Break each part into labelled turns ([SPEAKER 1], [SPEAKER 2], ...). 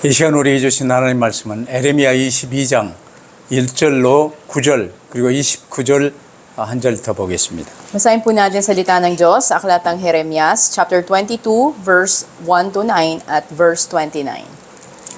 [SPEAKER 1] 이 시간 우리에게 주신 하나님 말씀은 에레미야 22장 1절로 9절 그리고 29절 한 절 더 보겠습니다.
[SPEAKER 2] Basahin po natin salita ng Diyos sa aklatang Jeremias, chapter 22, verse 1 to 9 at verse 29.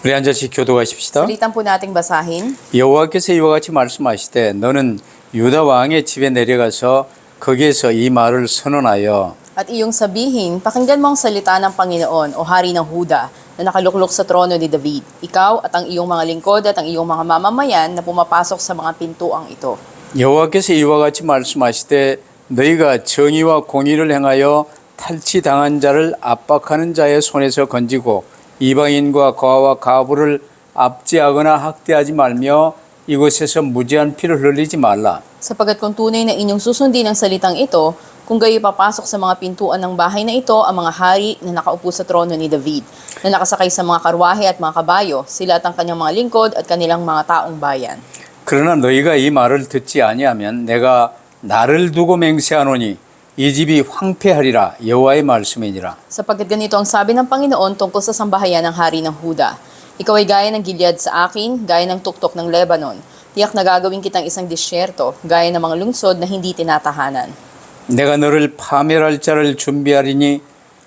[SPEAKER 1] 우리 한 절씩 교도하십시다.
[SPEAKER 2] Salitan po nating basahin.
[SPEAKER 1] 여호와께서 이와 같이 말씀하시되 너는 유다 왕의 집에 내려가서 거기에서 이 말을 선언하여
[SPEAKER 2] At iyong sabihin, pakinggan mo ang salita ng Panginoon o Hari ng Huda na nakaluklok sa trono ni David. Ikaw at ang iyong mga lingkod at ang iyong mga mamamayan na pumapasok sa mga pintuang ito.
[SPEAKER 1] 여호와께서 이와 같이 말씀하시되 너희가 정의와 공의를 행하여 탈취당한 자를 압박하는 자의 손에서 건지고 이방인과 거아와 가부를 압제하거나 학대하지 말며 이곳에서 무지한 피를 흘리지 말라.
[SPEAKER 2] Sapagat kung tunay na inyong susundin ang salitang ito, kung gayon papasok sa mga pintuan ng bahay na ito ang mga hari na nakaupo sa trono ni David, na nakasakay sa mga karwahe at mga kabayo, sila at ang kanyang mga lingkod at kanilang mga taong bayan.
[SPEAKER 1] 그러나 너희가 이 말을 듣지 아니하면 내가 나를 두고 맹세하노니 이 집이 황폐하리라 여호와의 말씀이니라.
[SPEAKER 2] Sapagkat ganito ang sabi ng Panginoon tungkol sa sambahayan ng hari ng Huda. Ikaw ay gaya ng Gilead sa akin, gaya ng tuktok ng Lebanon. Tiyak na gagawin kitang isang disyerto, gaya ng mga lungsod na hindi tinatahanan.
[SPEAKER 1] 내가 너를 파멸할 자를 준비하리니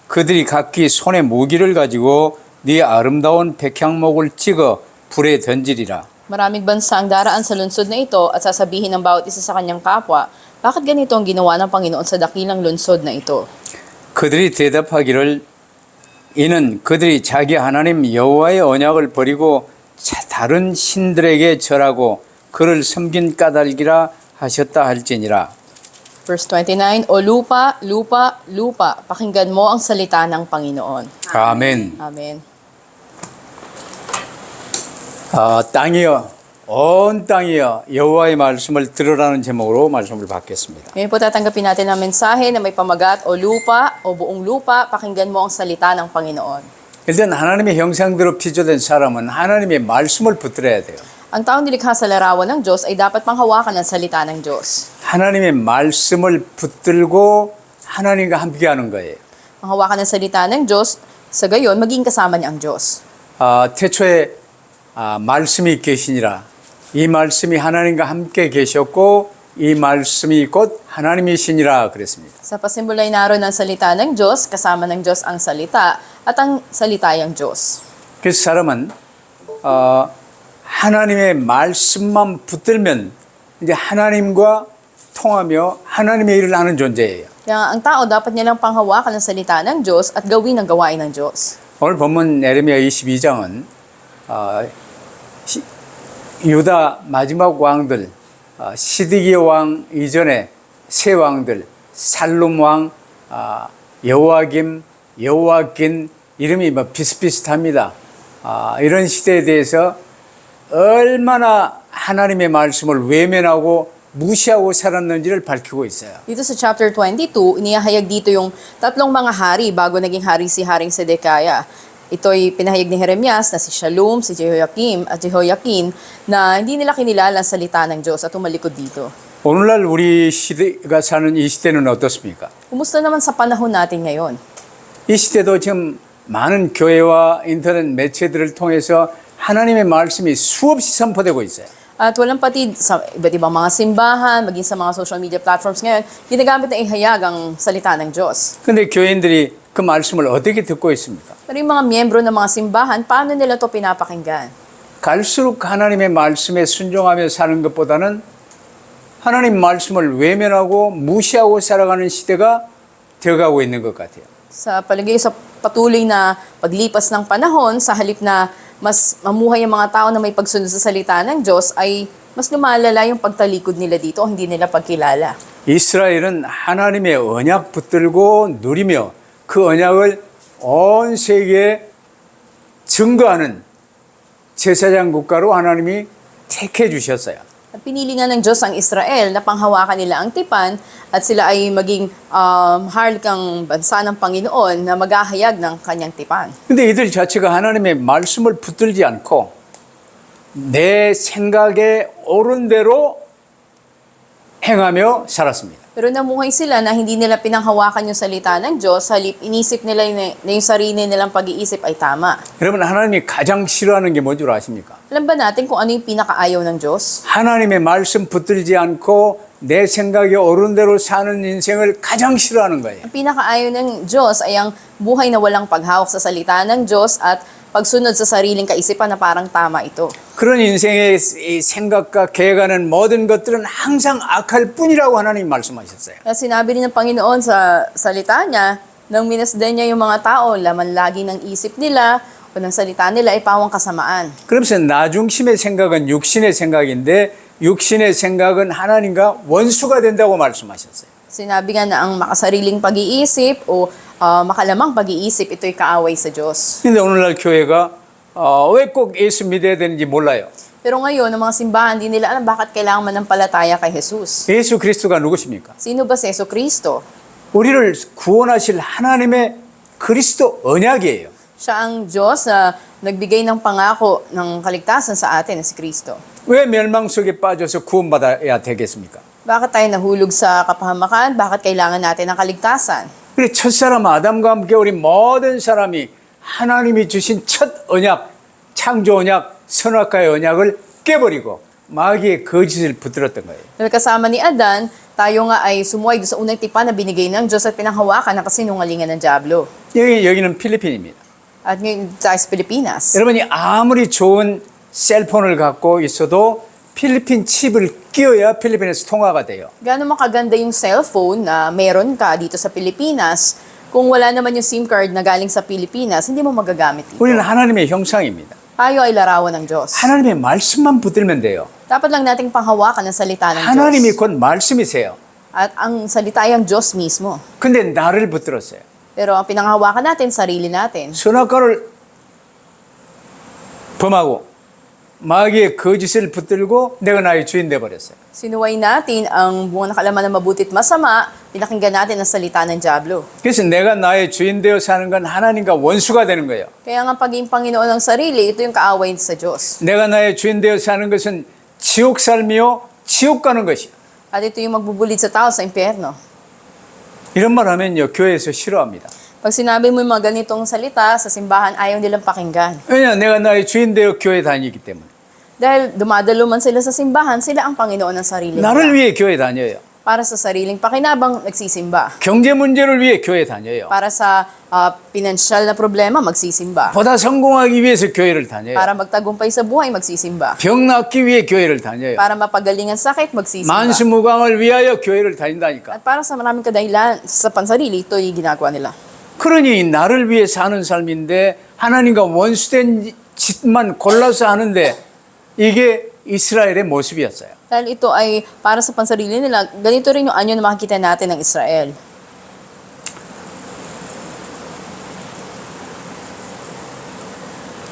[SPEAKER 1] 그들이 각기 손에 무기를 가지고 네 아름다운 백향목을 찍어 불에 던지리라.
[SPEAKER 2] Maraming bansa ang daraan sa lungsod na ito at sasabihin ng bawat isa sa kanyang kapwa, bakit ganito ang ginawa ng Panginoon sa dakilang lungsod na ito?
[SPEAKER 1] 그들이 대답하기를 이는 그들이 자기 하나님 여호와의 언약을 버리고 다른 신들에게 절하고 그를 섬긴 까닭이라 하셨다 할지니라.
[SPEAKER 2] Verse 29, O lupa, lupa, lupa, pakinggan mo ang salita ng Panginoon.
[SPEAKER 1] 아멘.
[SPEAKER 2] Amen.
[SPEAKER 1] 땅이여, 온 땅이여 여호와의 말씀을 들으라는 제목으로 말씀을 받겠습니다.
[SPEAKER 2] Ngayon po tatanggapin natin ang mensahe na may pamagat, O lupa, o buong lupa, pakinggan mo ang salita ng Panginoon.
[SPEAKER 1] 일단 하나님의 형상대로 피조된 사람은 하나님의 말씀을 붙들어야 돼요.
[SPEAKER 2] Ang taong nilikha sa larawan ng Diyos ay dapat panghawakan ng salita ng Diyos.
[SPEAKER 1] 하나님의 말씀을 붙들고 하나님과 함께하는 거예요.
[SPEAKER 2] Panghawakan ng salita ng Diyos, sa gayon, maging kasama niya ang Diyos.
[SPEAKER 1] 태초에 말씀이 계시니라. 이 말씀이 하나님과 함께 계셨고 이 말씀이 곧 하나님이시니라 그랬습니다.
[SPEAKER 2] Sa pasimula ay naroon ang salita ng Diyos, kasama ng Diyos ang salita, at ang salita ay ang Diyos.
[SPEAKER 1] 그래서 사람은 하나님의 말씀만 붙들면 이제 하나님과 통하며 하나님의 일을 하는 존재예요.
[SPEAKER 2] Kaya ang tao dapat nilang panghawakan ng salita ng Diyos at gawin ang gawain ng Diyos.
[SPEAKER 1] 오늘 본문 에레미야 22장은 유다 마지막 왕들 시드기야 왕 이전에 세 왕들 살룸 왕 여호와김 여호와긴 이름이 비슷비슷합니다. 이런 시대에 대해서 얼마나 하나님의 말씀을 외면하고 무시하고 살았는지를 밝히고 있어요.
[SPEAKER 2] Dito sa chapter 22, inihahayag dito yung tatlong mga hari bago naging hari si Haring Sedekiah. Ito'y pinahayag ni Jeremias na si Shallum, si Jehoiakim at Jehoiakin na hindi nila kinilala ang salita ng Diyos at tumalikod dito.
[SPEAKER 1] 오늘날 우리 시대가 사는 이 시대는 어떻습니까?
[SPEAKER 2] Kumusta naman sa panahon natin ngayon?
[SPEAKER 1] 이 시대도 지금 많은 교회와 인터넷 매체들을 통해서 하나님의 말씀이 수없이 선포되고 있어요.
[SPEAKER 2] At walang patid sa iba't ibang mga simbahan, maging sa mga social media platforms ngayon, ginagamit na ihayag ang salita ng Diyos.
[SPEAKER 1] 그런데 교인들이 그 말씀을 어떻게 듣고 있습니까?
[SPEAKER 2] Pero yung mga miyembro ng mga simbahan, paano nila ito pinapakinggan?
[SPEAKER 1] 갈수록 하나님의 말씀에 순종하며 사는 것보다는 하나님 말씀을 외면하고 무시하고 살아가는 시대가 되어가고 있는 것 같아요.
[SPEAKER 2] Sa palagay sa patuloy na paglipas ng panahon, sa halip na mas mamuhay ang mga tao na may pagsunod sa salita ng Diyos, ay mas lumalala yung pagtalikod nila dito o hindi nila pagkilala.
[SPEAKER 1] 이스라엘은 하나님의 언약 붙들고 누리며 그 언약을 온 세계에 증거하는 제사장 국가로 하나님이 택해 주셨어요.
[SPEAKER 2] At pinili nga ng Diyos ang Israel na panghawakan nila ang tipan at sila ay maging harlikang bansa ng Panginoon na maghahayag ng kanyang tipan.
[SPEAKER 1] 근데 이들 자체가 하나님의 말씀을 붙들지 않고 내 생각에 옳은 대로 행하며 살았습니다.
[SPEAKER 2] Pero namuhay sila na hindi nila pinanghawakan yung salita ng Diyos, halip inisip nila na yung sarili nilang pag-iisip ay tama.
[SPEAKER 1] 여러분 하나님이 가장 싫어하는 게 뭔 줄 아십니까?
[SPEAKER 2] Alam ba natin kung ano yung pinakaayaw ng Diyos?
[SPEAKER 1] 하나님의 말씀 붙들지 않고 내 생각에 옳은 대로 사는 인생을 가장 싫어하는 거예요.
[SPEAKER 2] Ang pinakaayaw ng Diyos ay ang buhay na walang paghawak sa salita ng Diyos at pagsunod sa sariling kaisipan na parang tama ito.
[SPEAKER 1] 그런 인생의 이 생각과 계획하는 모든 것들은 항상 악할 뿐이라고 하나님 말씀하셨어요.
[SPEAKER 2] Kaya sinabi rin ng Panginoon sa salita niya, nang minasdan niya yung mga tao, laman lagi ng isip nila o ng salita nila ay pawang kasamaan.
[SPEAKER 1] 그러면서 나중심의 생각은 육신의 생각인데 육신의 생각은 하나님과 원수가 된다고 말씀하셨어요.
[SPEAKER 2] Sinabi nga na ang makasariling pag-iisip o makalamang pag-iisip, ito'y kaaway sa Diyos.
[SPEAKER 1] 근데 오늘날 교회가 왜 꼭 예수 믿어야 되는지 몰라요.
[SPEAKER 2] Pero ngayon, ang mga simbahan, di nila alam bakit kailangan manampalataya kay Jesus.
[SPEAKER 1] 예수 그리스도가 누구십니까?
[SPEAKER 2] Sino ba si Yesu Kristo?
[SPEAKER 1] 우리를 구원하실 하나님의 그리스도 언약이에요.
[SPEAKER 2] Siya ang Diyos na nagbigay ng pangako ng kaligtasan sa atin, si Kristo.
[SPEAKER 1] 왜 멸망 속에 빠져서 구원받아야 되겠습니까?
[SPEAKER 2] Bakit tayo nahulog sa kapahamakan? Bakit kailangan natin ng kaligtasan?
[SPEAKER 1] 그래 첫사람 아담과 함께 우리 모든 사람이 하나님이 주신 첫 언약, 창조 언약, 선악과의 언약을 깨버리고 마귀의 거짓을 붙들었던 거예요.
[SPEAKER 2] Dahil kasama ni Adan, tayo nga ay sumuway doon sa unang tipan na binigay ng Diyos at pinanghawakan ng kasinungalingan ng Diablo.
[SPEAKER 1] 여기는 필리핀입니다.
[SPEAKER 2] At ngayon tayo sa Pilipinas.
[SPEAKER 1] 여러분이 아무리 좋은 셀폰을 갖고 있어도 필리핀 칩을 끼워야 필리핀에서 통화가 돼요.
[SPEAKER 2] Gaano makaganda yung cellphone na meron ka dito sa Pilipinas, kung wala naman yung SIM card na galing sa Pilipinas, hindi mo magagamit ito.
[SPEAKER 1] 우리는 하나님의 형상입니다.
[SPEAKER 2] Tayo ay larawan ng Diyos.
[SPEAKER 1] 하나님의 말씀만 붙들면 돼요.
[SPEAKER 2] Dapat lang nating panghawakan ang salita ng
[SPEAKER 1] 하나님이
[SPEAKER 2] Diyos.
[SPEAKER 1] 곧 말씀이세요.
[SPEAKER 2] At ang salita ay ang Diyos mismo.
[SPEAKER 1] 근데 나를 붙들었어요.
[SPEAKER 2] Pero ang pinanghawakan natin, sarili natin.
[SPEAKER 1] 선악과를 범하고 마귀의 거짓을 붙들고 내가 나의 주인 돼버렸어요.
[SPEAKER 2] Sinuway natin ang buong nakalaman na mabutit masama, pinakinggan natin ang salita ng Diablo.
[SPEAKER 1] 그래서 내가 나의 주인 되어 사는 건 하나님과 원수가 되는 거예요.
[SPEAKER 2] Kaya nga pagiging Panginoon ng sarili, ito yung kaaway sa Diyos.
[SPEAKER 1] 내가 나의 주인 되어 사는 것은 지옥 삶이요 지옥 가는 것이요.
[SPEAKER 2] At ito yung magbubulid sa tao sa impyerno.
[SPEAKER 1] 이런 말 하면요 교회에서 싫어합니다.
[SPEAKER 2] Pag sinabi mo yung mga ganitong salita sa simbahan, ayaw nilang pakinggan.
[SPEAKER 1] 왜냐 내가 나의 주인 되어 교회 다니기 때문에.
[SPEAKER 2] Dahil dumadalo man sila sa simbahan, sila ang Panginoon ng sarili
[SPEAKER 1] 나를
[SPEAKER 2] nila.
[SPEAKER 1] 위해 교회 다녀요.
[SPEAKER 2] Para sa sariling pakinabang, nagsisimba.
[SPEAKER 1] 경제 문제를 위해 교회 다녀요.
[SPEAKER 2] Para sa pinansyal na problema, magsisimba.
[SPEAKER 1] 보다 성공하기 위해서 교회를 다녀요.
[SPEAKER 2] Para magtagumpay sa buhay, magsisimba.
[SPEAKER 1] 병 낫기 위해 교회를 다녀요.
[SPEAKER 2] Para mapagaling ang sakit, magsisimba.
[SPEAKER 1] 만수무강을 위하여 교회를 다닌다니까.
[SPEAKER 2] At para sa maraming kadahilan sa pansarili, ito yung ginagawa nila.
[SPEAKER 1] 그러니 나를 위해 사는 삶인데 하나님과 원수된 짓만 골라서 하는데 이게 이스라엘의 모습이었어요.
[SPEAKER 2] Dahil ito ay para sa pansarili nila, ganito rin yung anyo na makikita natin ng Israel.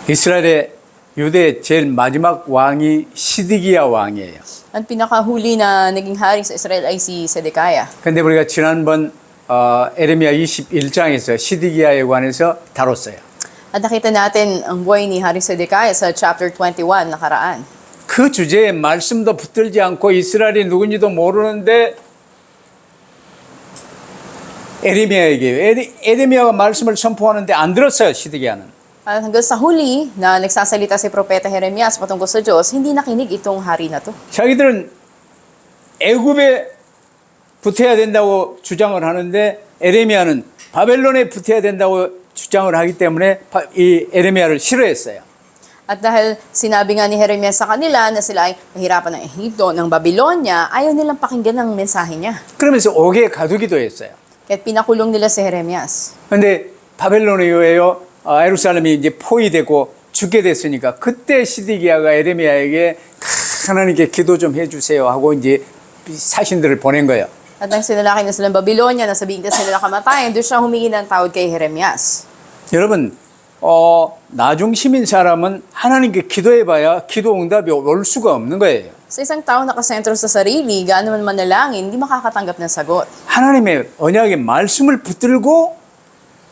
[SPEAKER 1] 이스라엘의 유대의 제일 마지막 왕이 시드기야 왕이에요.
[SPEAKER 2] Ang pinakahuli na naging hari sa Israel ay si Sedekiah.
[SPEAKER 1] 근데 우리가 지난번 에레미야 21장에서 시드기야에 관해서 다뤘어요.
[SPEAKER 2] At nakita natin ang buhay ni Hari Sedekiah sa chapter 21 nakaraan.
[SPEAKER 1] 그 주제에 말씀도 붙들지 않고 이스라엘이 누군지도 모르는데 에레미야가 말씀을 선포하는데 안 들었어요, 시드기야는.
[SPEAKER 2] At hanggang sa huli na nagsasalita si Propeta Jeremias patungkol sa Diyos, hindi nakinig itong hari na to.
[SPEAKER 1] 자기들은 애굽에 붙어야 된다고 주장을 하는데 에레미야는 바벨론에 붙어야 된다고 주장을 하기 때문에 이 에레미야를 싫어했어요.
[SPEAKER 2] At dahil sinabi nga ni Jeremias sa kanila na sila ay mahirapan ng Ehipto, ng Babylonia, ayaw nilang pakinggan ang mensahe niya.
[SPEAKER 1] 그러면서 옥에 가두기도 했어요.
[SPEAKER 2] Kaya pinakulong nila si Jeremias.
[SPEAKER 1] 근데 바벨론에 의하여 예루살렘이 이제 포위되고 죽게 됐으니까 그때 시드기야가 에레미야에게 하나님께 기도 좀 해주세요 하고 이제 사신들을 보낸 거예요.
[SPEAKER 2] At nang sinalaki na silang Babylonia, nasabihin na sila kamatayan, doon siya humingi ng tawad kay Jeremias.
[SPEAKER 1] 여러분, 나중심인 사람은 하나님께 기도해봐야 기도 응답이 올 수가 없는 거예요.
[SPEAKER 2] Sa isang tao nakasentro sa sarili, gaano man manalangin, hindi makakatanggap ng sagot.
[SPEAKER 1] 하나님의 언약의 말씀을 붙들고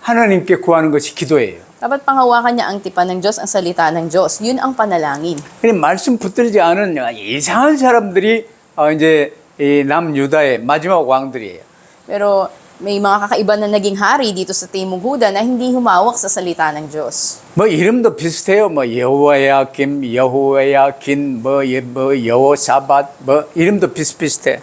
[SPEAKER 1] 하나님께 구하는 것이 기도예요.
[SPEAKER 2] Dapat panghawakan niya ang tipan ng Diyos, ang salita ng Diyos. Yun ang panalangin.
[SPEAKER 1] 말씀 붙들지 않은 이상한 사람들이 이제 이 남유다의 마지막 왕들이에요.
[SPEAKER 2] Pero may mga kakaiba na naging hari dito sa Timog Huda na hindi humawak sa salita ng Diyos.
[SPEAKER 1] 뭐 이름도 비슷해요. 뭐 여호야김, 여호야긴, 뭐 여호사밧, 뭐 이름도 비슷비슷해.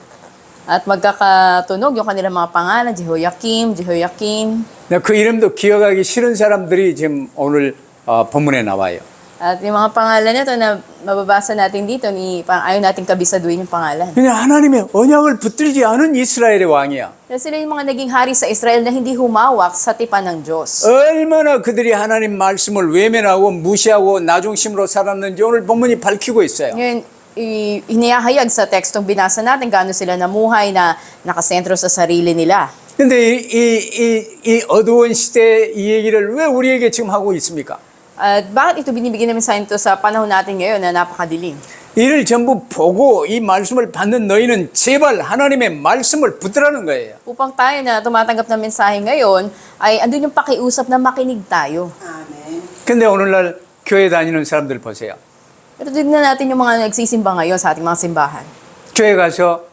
[SPEAKER 2] At magkakatunog yung kanilang mga pangalan, Jehoiakim, Jehoiakin.
[SPEAKER 1] 그 이름도 기억하기 싫은 사람들이 지금 오늘 본문에 나와요.
[SPEAKER 2] At yung mga pangalan nito na mababasa natin dito, parang ayaw natin kabisaduhin yung pangalan.
[SPEAKER 1] 그냥 하나님의 언약을 붙들지 않은 이스라엘의 왕이야.
[SPEAKER 2] Kasi sila yung mga naging hari sa Israel na hindi humawak sa tipan ng Diyos.
[SPEAKER 1] 얼마나 그들이 하나님 말씀을 외면하고 무시하고 나중심으로 살았는지 오늘 본문이 밝히고 있어요.
[SPEAKER 2] Ngayon, inihahayag sa tekstong binasa natin gaano sila namuhay na nakasentro sa sarili nila.
[SPEAKER 1] 근데 이 어두운 시대 이 얘기를 왜 우리에게 지금 하고 있습니까?
[SPEAKER 2] At bakit ito binibigyan namin sa ito sa panahon natin ngayon na napakadilim?
[SPEAKER 1] 이를 전부 보고 이 말씀을 받는 너희는 제발 하나님의 말씀을 붙들라는 거예요.
[SPEAKER 2] Upang tayo na tumatanggap ng mensahe ngayon, ay andun yung pakiusap na makinig tayo.
[SPEAKER 1] 근데 오늘날 교회 다니는 사람들 보세요.
[SPEAKER 2] Pero tignan natin yung mga nagsisimba ngayon sa ating mga simbahan.
[SPEAKER 1] 교회 가서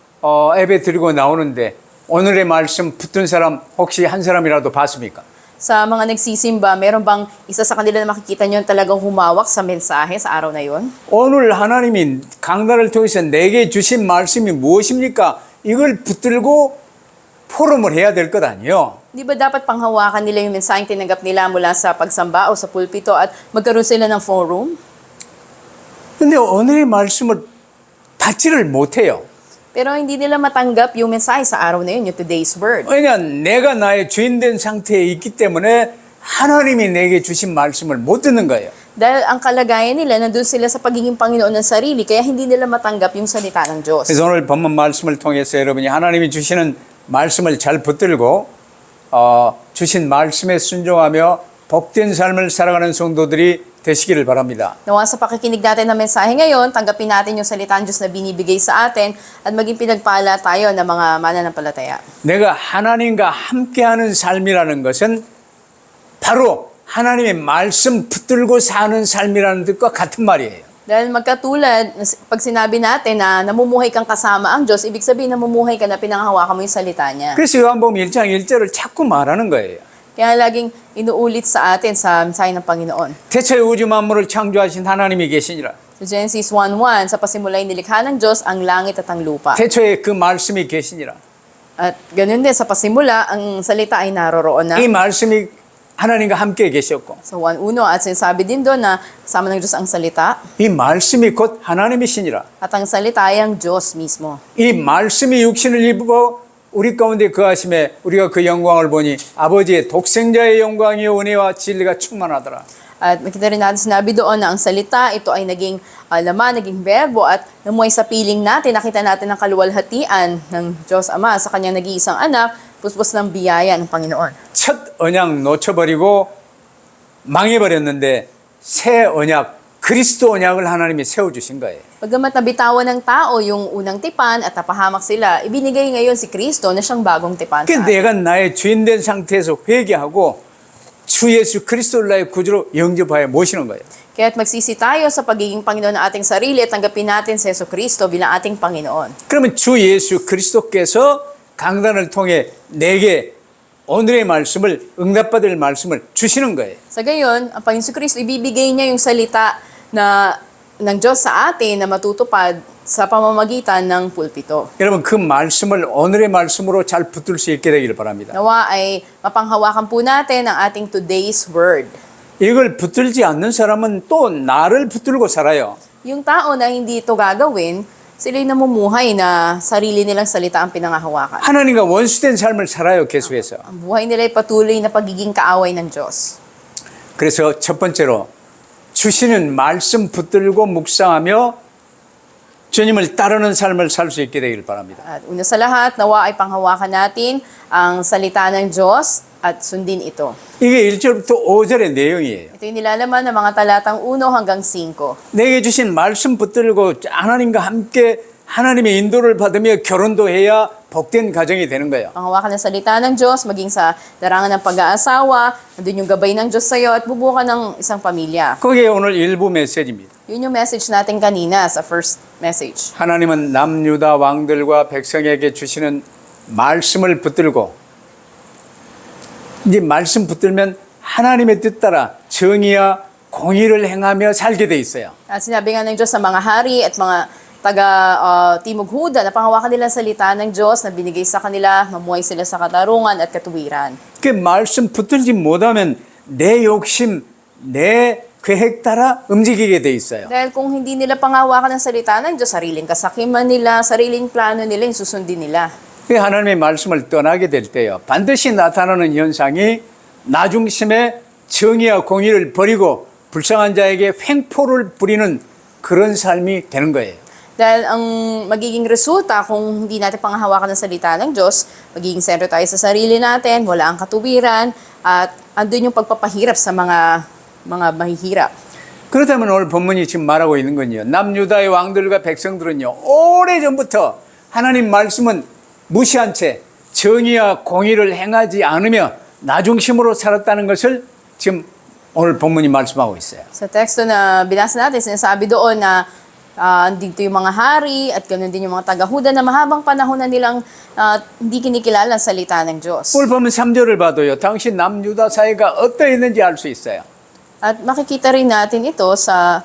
[SPEAKER 1] 예배 드리고 나오는데 오늘의 말씀 붙든 사람 혹시 한 사람이라도 봤습니까?
[SPEAKER 2] Sa mga nagsisimba, meron bang isa sa kanila na makikita nyo talagang humawak sa mensahe sa araw na yon?
[SPEAKER 1] 오늘 하나님이 강단을 통해서 내게 주신 말씀이 무엇입니까? 이걸 붙들고 포럼을 해야 될 것 아니에요.
[SPEAKER 2] Di ba dapat panghawakan nila yung mensaheng tinanggap nila mula sa pagsamba o sa pulpito at magkaroon sila ng forum?
[SPEAKER 1] 근데 오늘의 말씀을 받지를 못해요.
[SPEAKER 2] Pero hindi nila matanggap yung mensahe sa araw na yun, yung today's word.
[SPEAKER 1] 왜냐 내가 나의 주인된 상태에 있기 때문에 하나님이 내게 주신 말씀을 못 듣는 거예요.
[SPEAKER 2] Dahil ang kalagayan nila, nandun sila sa pagiging Panginoon ng sarili, kaya hindi nila matanggap yung salita ng Diyos.
[SPEAKER 1] 그래서 오늘 본문 말씀을 통해서 여러분이 하나님이 주시는 말씀을 잘 붙들고 주신 말씀에 순종하며 복된 삶을 살아가는 성도들이 되시기를 바랍니다.
[SPEAKER 2] Nawa sa pakikinig natin ng mensahe ngayon, tanggapin natin yung salita ng Diyos na binibigay sa atin at maging pinagpala tayo ng mga mananampalataya.
[SPEAKER 1] 내가 하나님과 함께하는 삶이라는 것은 바로 하나님의 말씀 붙들고 사는 삶이라는 뜻과 같은 말이에요.
[SPEAKER 2] Dahil magkatulad, pag sinabi natin na namumuhay kang kasama ang Diyos, ibig sabihin namumuhay ka na pinanghawakan mo yung salita niya.
[SPEAKER 1] 그래서 요한복음 1장 1절을 자꾸 말하는 거예요.
[SPEAKER 2] Kaya laging inuulit sa atin sa mensahe ng Panginoon.
[SPEAKER 1] 태초에 우주 만물을 창조하신 하나님이 계시니라.
[SPEAKER 2] Sa Genesis 1:1, sa pasimulay nilikha ng Diyos ang langit at ang lupa.
[SPEAKER 1] 태초에 그 말씀이 계시니라.
[SPEAKER 2] At ganun din, sa pasimula, ang salita ay naroroon na.
[SPEAKER 1] 이 말씀이 하나님과 함께 계셨고
[SPEAKER 2] Sa 1:1 at sinasabi din doon na kasama ng Diyos ang salita
[SPEAKER 1] 이 말씀이 곧 하나님이시니라.
[SPEAKER 2] at ang salita ay ang Diyos mismo.
[SPEAKER 1] 이 말씀이 육신을 입고 우리 가운데 거하심에 우리가 그 영광을 보니 아버지의 독생자의 영광이요 은혜와 진리가 충만하더라.
[SPEAKER 2] At makita rin natin sinabi doon na ang salita, ito ay naging laman, naging verbo at namuhay sa piling natin. Nakita natin ang kaluwalhatian ng Diyos Ama sa kanyang nag-iisang anak, puspos ng biyaya ng Panginoon.
[SPEAKER 1] 첫 언약 놓쳐버리고 망해버렸는데 새 언약 그리스도 언약을 하나님이 세워주신 거예요.
[SPEAKER 2] Pagkamat nabitawan ng tao yung unang tipan at napahamak sila, ibinigay ngayon si Kristo na siyang bagong tipan sa
[SPEAKER 1] 그러니까
[SPEAKER 2] atin.
[SPEAKER 1] 내가 나의 주인된 상태에서 회개하고 주 예수 그리스도를 나의 구주로 영접하여 모시는 거예요.
[SPEAKER 2] Kaya't magsisi tayo sa pagiging Panginoon ng ating sarili at tanggapin natin si Yesu Kristo bilang ating Panginoon.
[SPEAKER 1] 그러면 주 예수 그리스도께서 강단을 통해 내게 오늘의 말씀을 응답받을 말씀을 주시는 거예요.
[SPEAKER 2] Sa gayon, ang Panginoon Kristo ibibigay niya yung salita na ng Diyos sa atin na matutupad sa pamamagitan ng pulpito.
[SPEAKER 1] 여러분 그 말씀을 오늘의 말씀으로 잘 붙들 수 있게 되기를 바랍니다.
[SPEAKER 2] Nawa ay mapanghawakan po natin ang ating today's word.
[SPEAKER 1] 이걸 붙들지 않는 사람은 또 나를 붙들고 살아요.
[SPEAKER 2] Yung tao na hindi ito gagawin, sila'y namumuhay na sarili nilang salita ang pinangahawakan.
[SPEAKER 1] 하나님과 원수된 삶을 살아요 계속해서.
[SPEAKER 2] Ang buhay nila ay patuloy na pagiging kaaway ng Diyos.
[SPEAKER 1] 그래서 첫 번째로 주시는 말씀 붙들고 묵상하며 주님을 따르는 삶을 살 수 있게 되기를 바랍니다.
[SPEAKER 2] At una sa lahat, nawa ay panghawakan natin ang salita ng Diyos at sundin ito.
[SPEAKER 1] 이게 1절부터 5절의 내용이에요.
[SPEAKER 2] Ito yung nilalaman ng mga talatang 1 hanggang 5.
[SPEAKER 1] 내게 주신 말씀 붙들고 하나님과 함께 하나님의 인도를 받으며 결혼도 해야 복된 가정이 되는 거예요.
[SPEAKER 2] Panghawakan ng salita ng Diyos, maging sa larangan ng pag-aasawa, nandun yung gabay ng Diyos sa'yo at bubuo ka ng isang pamilya.
[SPEAKER 1] 그게 오늘 일부 메시지입니다.
[SPEAKER 2] Yun yung message natin kanina sa first message.
[SPEAKER 1] 하나님은 남유다 왕들과 백성에게 주시는 말씀을 붙들고 이제 말씀 붙들면 하나님의 뜻 따라 정의와 공의를 행하며 살게 돼 있어요.
[SPEAKER 2] At sinabi nga ng Diyos sa mga hari at mga taga Timog Huda na panghawakan nila ang salita ng Diyos na binigay sa kanila, mamuhay sila sa katarungan at katuwiran.
[SPEAKER 1] 그 말씀 붙들지 못하면 내 욕심, 내 계획 따라 움직이게 돼 있어요.
[SPEAKER 2] Dahil kung hindi nila panghawakan ng salita ng Diyos, sariling kasakiman nila, sariling plano nila, yung susundin nila.
[SPEAKER 1] 그 하나님의 말씀을 떠나게 될 때요. 반드시 나타나는 현상이 나 중심의 정의와 공의를 버리고 불쌍한 자에게 횡포를 부리는 그런 삶이 되는 거예요.
[SPEAKER 2] Dahil ang magiging resulta kung hindi natin panghahawakan ng salita ng Diyos, magiging sentro tayo sa sarili natin, wala ang katuwiran, at andun yung pagpapahirap sa mga mahihirap.
[SPEAKER 1] 그렇다면 오늘 본문이 지금 말하고 있는 건요. 남유다의 왕들과 백성들은요. 오래전부터 하나님 말씀은 무시한 채 정의와 공의를 행하지 않으며 나 중심으로 살았다는 것을 지금 오늘 본문이 말씀하고 있어요.
[SPEAKER 2] Sa teksto na binasa natin, sinasabi doon na dito yung mga hari at ganoon din yung mga taga-Huda na mahabang panahon na nilang hindi kinikilala ang salita ng Diyos.
[SPEAKER 1] 오늘 보면 3절을 봐도요. 당시 남유다 사회가 어떠했는지 알 수 있어요.
[SPEAKER 2] At makikita rin natin ito sa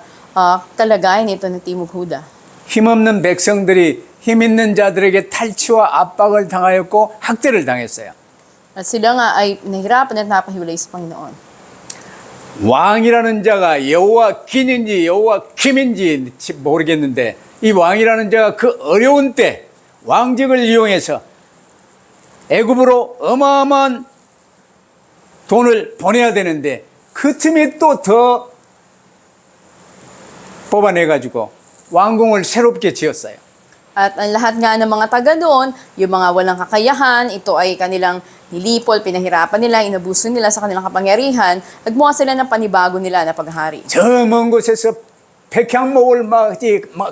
[SPEAKER 2] kalagayan nito ng Timog Huda.
[SPEAKER 1] 힘없는 백성들이 힘 있는 자들에게 탈취와 압박을 당하였고 학대를 당했어요.
[SPEAKER 2] At sila nga ay nahirapan at napahiwalay sa Panginoon.
[SPEAKER 1] 왕이라는 자가 여호와 긴인지 여호와 김인지 모르겠는데 이 왕이라는 자가 그 어려운 때 왕직을 이용해서 애굽으로 어마어마한 돈을 보내야 되는데 그 틈에 또 더 뽑아내가지고 왕궁을 새롭게 지었어요.
[SPEAKER 2] At ang lahat nga ng mga taga doon, yung mga walang kakayahan, ito ay kanilang nilipol, pinahirapan nila, inabuso nila sa kanilang kapangyarihan, nagmuha sila ng panibago nila na paghari.
[SPEAKER 1] 저 먼 곳에서 백향목을 막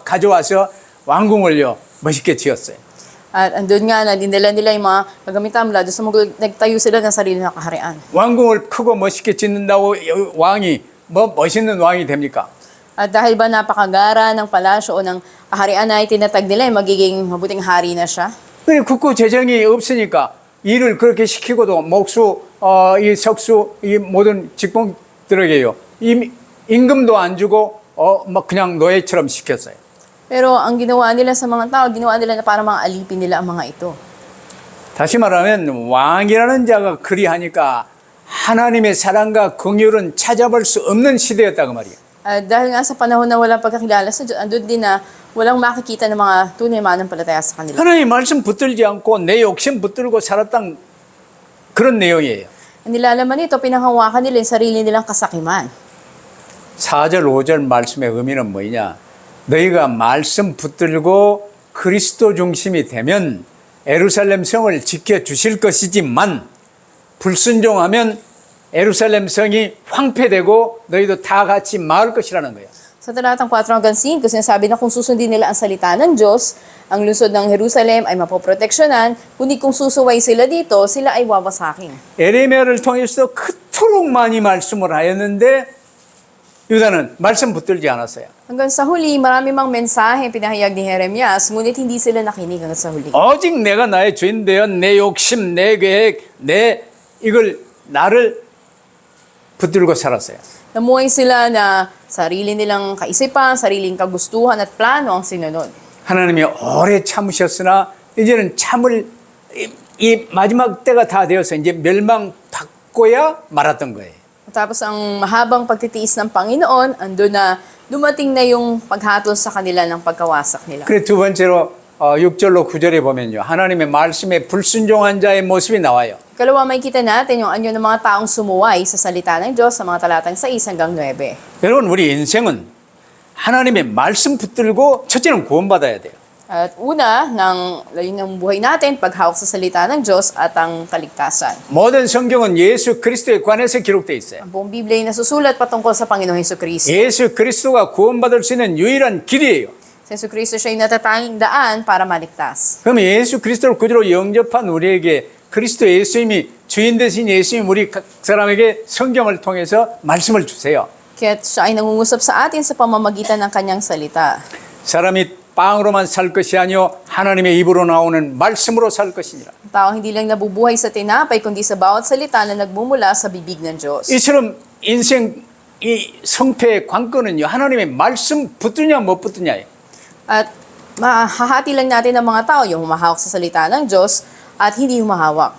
[SPEAKER 1] 가져와서 왕궁을요 멋있게 지었어요.
[SPEAKER 2] At andun nga na dinala nila yung mga kagamitan mula doon sa mga nagtayo sila ng sarili na kaharian.
[SPEAKER 1] 왕궁을 크고 멋있게 짓는다고 왕이 뭐 멋있는 왕이 됩니까?
[SPEAKER 2] At dahil ba napakagara ng palasyo o ng kaharian na itinatag nila, magiging mabuting hari na siya?
[SPEAKER 1] 근데 국고 재정이 없으니까 일을 그렇게 시키고도 목수, 이 석수, 이 모든 직공들에게요. 임금도 안 주고 막 그냥 노예처럼 시켰어요.
[SPEAKER 2] Pero ang ginawa nila sa mga tao, ginawa nila na parang mga alipin nila ang mga ito.
[SPEAKER 1] 다시 말하면 왕이라는 자가 그리하니까 하나님의 사랑과 긍휼은 찾아볼 수 없는 시대였다 그 말이에요.
[SPEAKER 2] Dahil nga sa panahon na walang pagkakilala sa Diyos, andun din na walang makikita ng mga tunay mananampalataya sa kanila.
[SPEAKER 1] 하나님 말씀 붙들지 않고 내 욕심 붙들고 살았던 그런 내용이에요.
[SPEAKER 2] Ang nilalaman nito, pinanghawakan nila yung sarili nilang kasakiman.
[SPEAKER 1] 4절, 5절 말씀의 의미는 뭐냐? 너희가 말씀 붙들고 그리스도 중심이 되면 예루살렘 성을 지켜주실 것이지만 불순종하면 예루살렘 성이 황폐되고 너희도 다 같이 망할 것이라는 거예요.
[SPEAKER 2] Sa talatang 4 hanggang 5, sinasabi na kung susundin nila ang salita ng Diyos, ang lungsod ng Jerusalem ay mapoproteksyonan, kundi kung susuway sila dito, sila ay wawasakin.
[SPEAKER 1] 에레미야를 통해서 그토록 많이 말씀을 하였는데 유다는 말씀 붙들지 않았어요.
[SPEAKER 2] Hanggang sa huli, marami mang mensahe pinahayag ni Jeremias, ngunit hindi sila nakinig hanggang sa huli.
[SPEAKER 1] 오직 내가 나의 죄인 되어 내 욕심, 내 계획, 이걸 나를 붙들고 살았어요.
[SPEAKER 2] Namuhay sila na sarili nilang kaisipan, sariling kagustuhan at plano ang sinunod.
[SPEAKER 1] 하나님이 오래 참으셨으나 이제는 참을 이 마지막 때가 다 되어서 이제 멸망받고야 말았던 거예요.
[SPEAKER 2] Tapos ang mahabang pagtitiis ng Panginoon, andun na dumating na yung paghatol sa kanila ng pagkawasak nila.
[SPEAKER 1] 그래 두 번째로 6절로 9절에 보면요. 하나님의 말씀에 불순종한 자의 모습이 나와요.
[SPEAKER 2] Kalawa, makikita natin yung anyo ng mga taong sumuway sa salita ng Diyos sa mga talatang 6 hanggang 9.
[SPEAKER 1] 여러분 우리 인생은 하나님의 말씀 붙들고 첫째는 구원받아야 돼요.
[SPEAKER 2] At una, layunin ng buhay natin, paghawak sa salita ng Diyos at ang kaligtasan.
[SPEAKER 1] 모든 성경은 예수 그리스도에 관해서 기록되어 있어요.
[SPEAKER 2] Ang buong Biblia ay nasusulat patungkol sa Panginoong Hesus Kristo.
[SPEAKER 1] 예수 그리스도가 구원받을 수 있는 유일한 길이에요.
[SPEAKER 2] Si Yesu Cristo siya yung natatanging daan para maligtas.
[SPEAKER 1] 그럼 예수 그리스도를 구주로 영접한 우리에게 그리스도 예수님이 주인 되신 예수님 우리 각 사람에게 성경을 통해서 말씀을 주세요.
[SPEAKER 2] Kaya siya ay nangungusap sa atin sa pamamagitan ng kanyang salita.
[SPEAKER 1] 사람이 빵으로만 살 것이 아니요 하나님의 입으로 나오는 말씀으로 살 것이니라.
[SPEAKER 2] Ang tao hindi lang nabubuhay sa tinapay, kundi sa bawat salita na nagmumula sa bibig ng Diyos.
[SPEAKER 1] 이처럼 인생 이 성패의 관건은요 하나님의 말씀 붙드냐 못 붙드냐예요.
[SPEAKER 2] At mahahati lang natin ang mga tao, yung humahawak sa salita ng Diyos at hindi humahawak.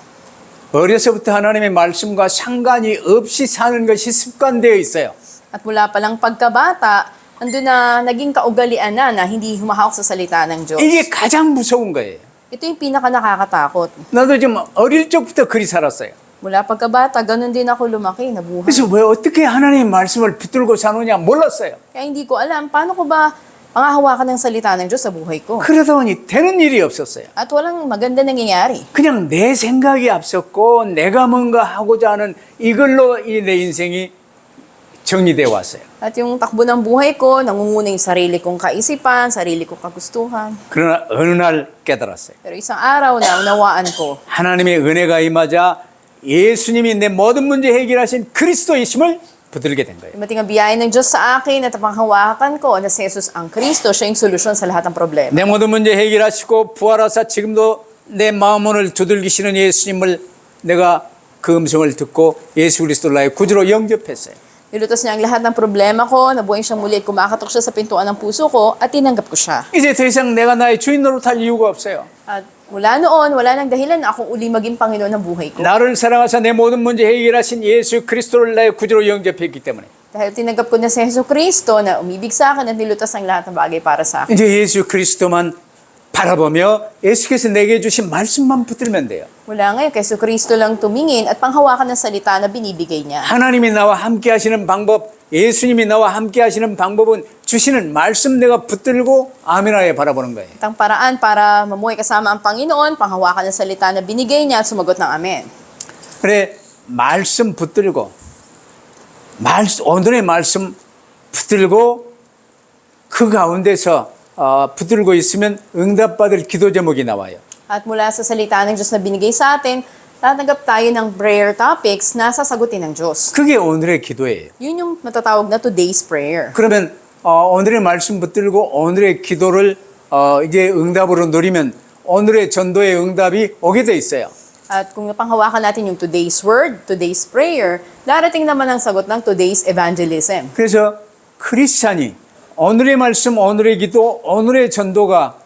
[SPEAKER 1] 어려서부터 하나님의 말씀과 상관이 없이 사는 것이 습관되어 있어요.
[SPEAKER 2] At mula pa lang pagkabata, andun na naging kaugalian na hindi humahawak sa salita ng Diyos.
[SPEAKER 1] 이게 가장 무서운 거예요.
[SPEAKER 2] Ito yung pinaka nakakatakot.
[SPEAKER 1] 나도 좀 어릴 적부터 그리 살았어요.
[SPEAKER 2] Mula pagkabata, ganun din ako lumaki, nabuhay.
[SPEAKER 1] 그래서 왜 어떻게 하나님의 말씀을 붙들고 사느냐 몰랐어요.
[SPEAKER 2] Kaya hindi ko alam, paano ko ba pangahawakan ng salita ng Diyos sa buhay ko?
[SPEAKER 1] 그러다 보니 되는 일이 없었어요.
[SPEAKER 2] At walang maganda nangyayari.
[SPEAKER 1] 그냥 내 생각이 앞섰고 내가 뭔가 하고자 하는 이걸로 내 인생이 정리되어 왔어요.
[SPEAKER 2] At yung takbo ng buhay ko, nangunguna yung sarili kong kaisipan, sarili kong kagustuhan.
[SPEAKER 1] 그러나 어느 날 깨달았어요.
[SPEAKER 2] Pero isang araw na unawaan ko,
[SPEAKER 1] 하나님의 은혜가 임하자 예수님이 내 모든 문제 해결하신 그리스도이심을 붙들게 된 거예요.
[SPEAKER 2] dumating ang biyaya ng Diyos sa akin at panghawakan ko na si Jesus ang Kristo, siya yung solusyon sa lahat ng problema.
[SPEAKER 1] 내 모든 문제 해결하시고 부활하사 지금도 내 마음을 두들기시는 예수님을 내가 그 음성을 듣고 예수 그리스도를 나의 구주로 영접했어요.
[SPEAKER 2] Nilutas niya ang lahat ng problema ko, nabuhay siyang muli at kumakatok siya sa pintuan ng puso ko at tinanggap ko siya.
[SPEAKER 1] 이제 더 이상 내가 나의 주인 노릇할 이유가 없어요.
[SPEAKER 2] At mula noon, wala nang dahilan na akong uli maging Panginoon ng buhay ko.
[SPEAKER 1] 나를 사랑하사 내 모든 문제 해결하신 예수 그리스도를 나의 구주로 영접했기 때문에
[SPEAKER 2] Dahil tinanggap ko na si Jesus Kristo na umibig sa akin at nilutas ang lahat ng bagay para sa akin.
[SPEAKER 1] 이제 예수 그리스도만 바라보며 예수께서 내게 주신 말씀만 붙들면 돼요.
[SPEAKER 2] Mula ngayon, kay Jesus Kristo lang tumingin at panghawakan ng salita na binibigay niya.
[SPEAKER 1] 하나님이 나와 함께 하시는 방법, 예수님이 나와 함께 하시는 방법은 주시는 말씀 내가 붙들고 아멘하에 바라보는 거예요.
[SPEAKER 2] At ang paraan para mamuhay kasama ang Panginoon, panghawakan ng salita na binigay niya at sumagot ng Amen.
[SPEAKER 1] 그래 말씀 붙들고 오늘의 말씀 붙들고 그 가운데서 붙들고 있으면 응답받을 기도 제목이 나와요.
[SPEAKER 2] At mula sa salita ng Diyos na binigay sa atin, tatanggap tayo ng prayer topics na sasagutin ng Diyos.
[SPEAKER 1] 그게 오늘의 기도예요.
[SPEAKER 2] Yun yung matatawag na today's prayer.
[SPEAKER 1] 그러면 오늘의 말씀 붙들고 오늘의 기도를 이제 응답으로 누리면 오늘의 전도의 응답이 오게 돼 있어요.
[SPEAKER 2] At kung napanghawakan natin yung today's word, today's prayer, darating naman ang sagot ng today's evangelism.
[SPEAKER 1] 그래서 크리스찬이 오늘의 말씀, 오늘의 기도, 오늘의 전도가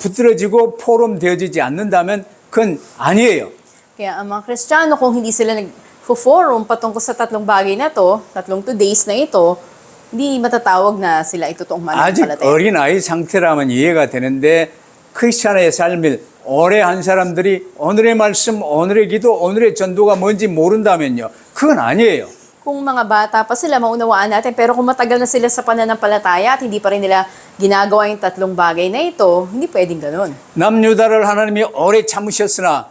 [SPEAKER 1] 붙들어지고 포럼되어지지 않는다면 그건 아니에요.
[SPEAKER 2] Kaya ang mga Kristiyano, kung hindi sila nag-forum patungkol sa tatlong bagay na to, tatlong today's na ito, hindi matatawag na sila ay totoong
[SPEAKER 1] 아직
[SPEAKER 2] mananampalataya.
[SPEAKER 1] 어린아이 상태라면 이해가 되는데 크리스찬의 삶을 오래 한 사람들이 오늘의 말씀, 오늘의 기도, 오늘의 전도가 뭔지 모른다면요. 그건 아니에요.
[SPEAKER 2] Kung mga bata pa sila, maunawaan natin. Pero kung matagal na sila sa pananampalataya at hindi pa rin nila ginagawa yung tatlong bagay na ito, hindi pwedeng ganun.
[SPEAKER 1] 남유다를 하나님이 오래 참으셨으나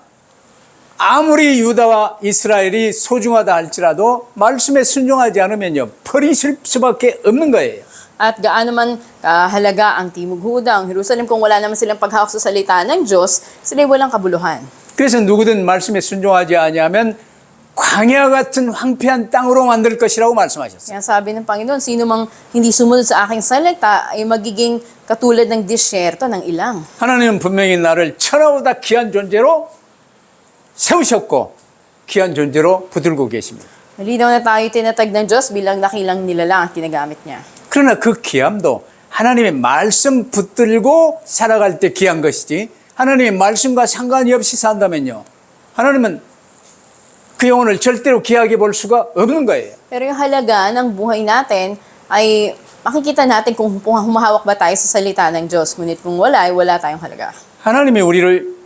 [SPEAKER 1] 아무리 유다와 이스라엘이 소중하다 할지라도 말씀에 순종하지 않으면요. 버리실 수밖에 없는 거예요.
[SPEAKER 2] At gaano man kahalaga ang Timog Huda, ang Jerusalem, kung wala naman silang paghawak sa salita ng Diyos, sila'y walang kabuluhan.
[SPEAKER 1] 그래서 누구든 말씀에 순종하지 아니하면 광야 같은 황폐한 땅으로 만들 것이라고 말씀하셨어요.
[SPEAKER 2] Kaya sabi ng Panginoon, sino mang hindi sumunod sa aking salita ay magiging katulad ng disyerto ng ilang.
[SPEAKER 1] 하나님은 분명히 나를 천하보다 귀한 존재로 세우셨고 귀한 존재로 붙들고 계십니다.
[SPEAKER 2] Malinaw na tayo tinatag ng Diyos bilang dakilang nilalang at ginagamit niya.
[SPEAKER 1] 그러나 그 귀함도 하나님의 말씀 붙들고 살아갈 때 귀한 것이지 하나님의 말씀과 상관이 없이 산다면요. 하나님은 그 영혼을 절대로 귀하게 볼 수가 없는 거예요.
[SPEAKER 2] Pero yung halaga ng buhay natin ay makikita natin kung humahawak ba tayo sa salita ng Diyos. Ngunit kung wala, ay wala tayong halaga.
[SPEAKER 1] 하나님이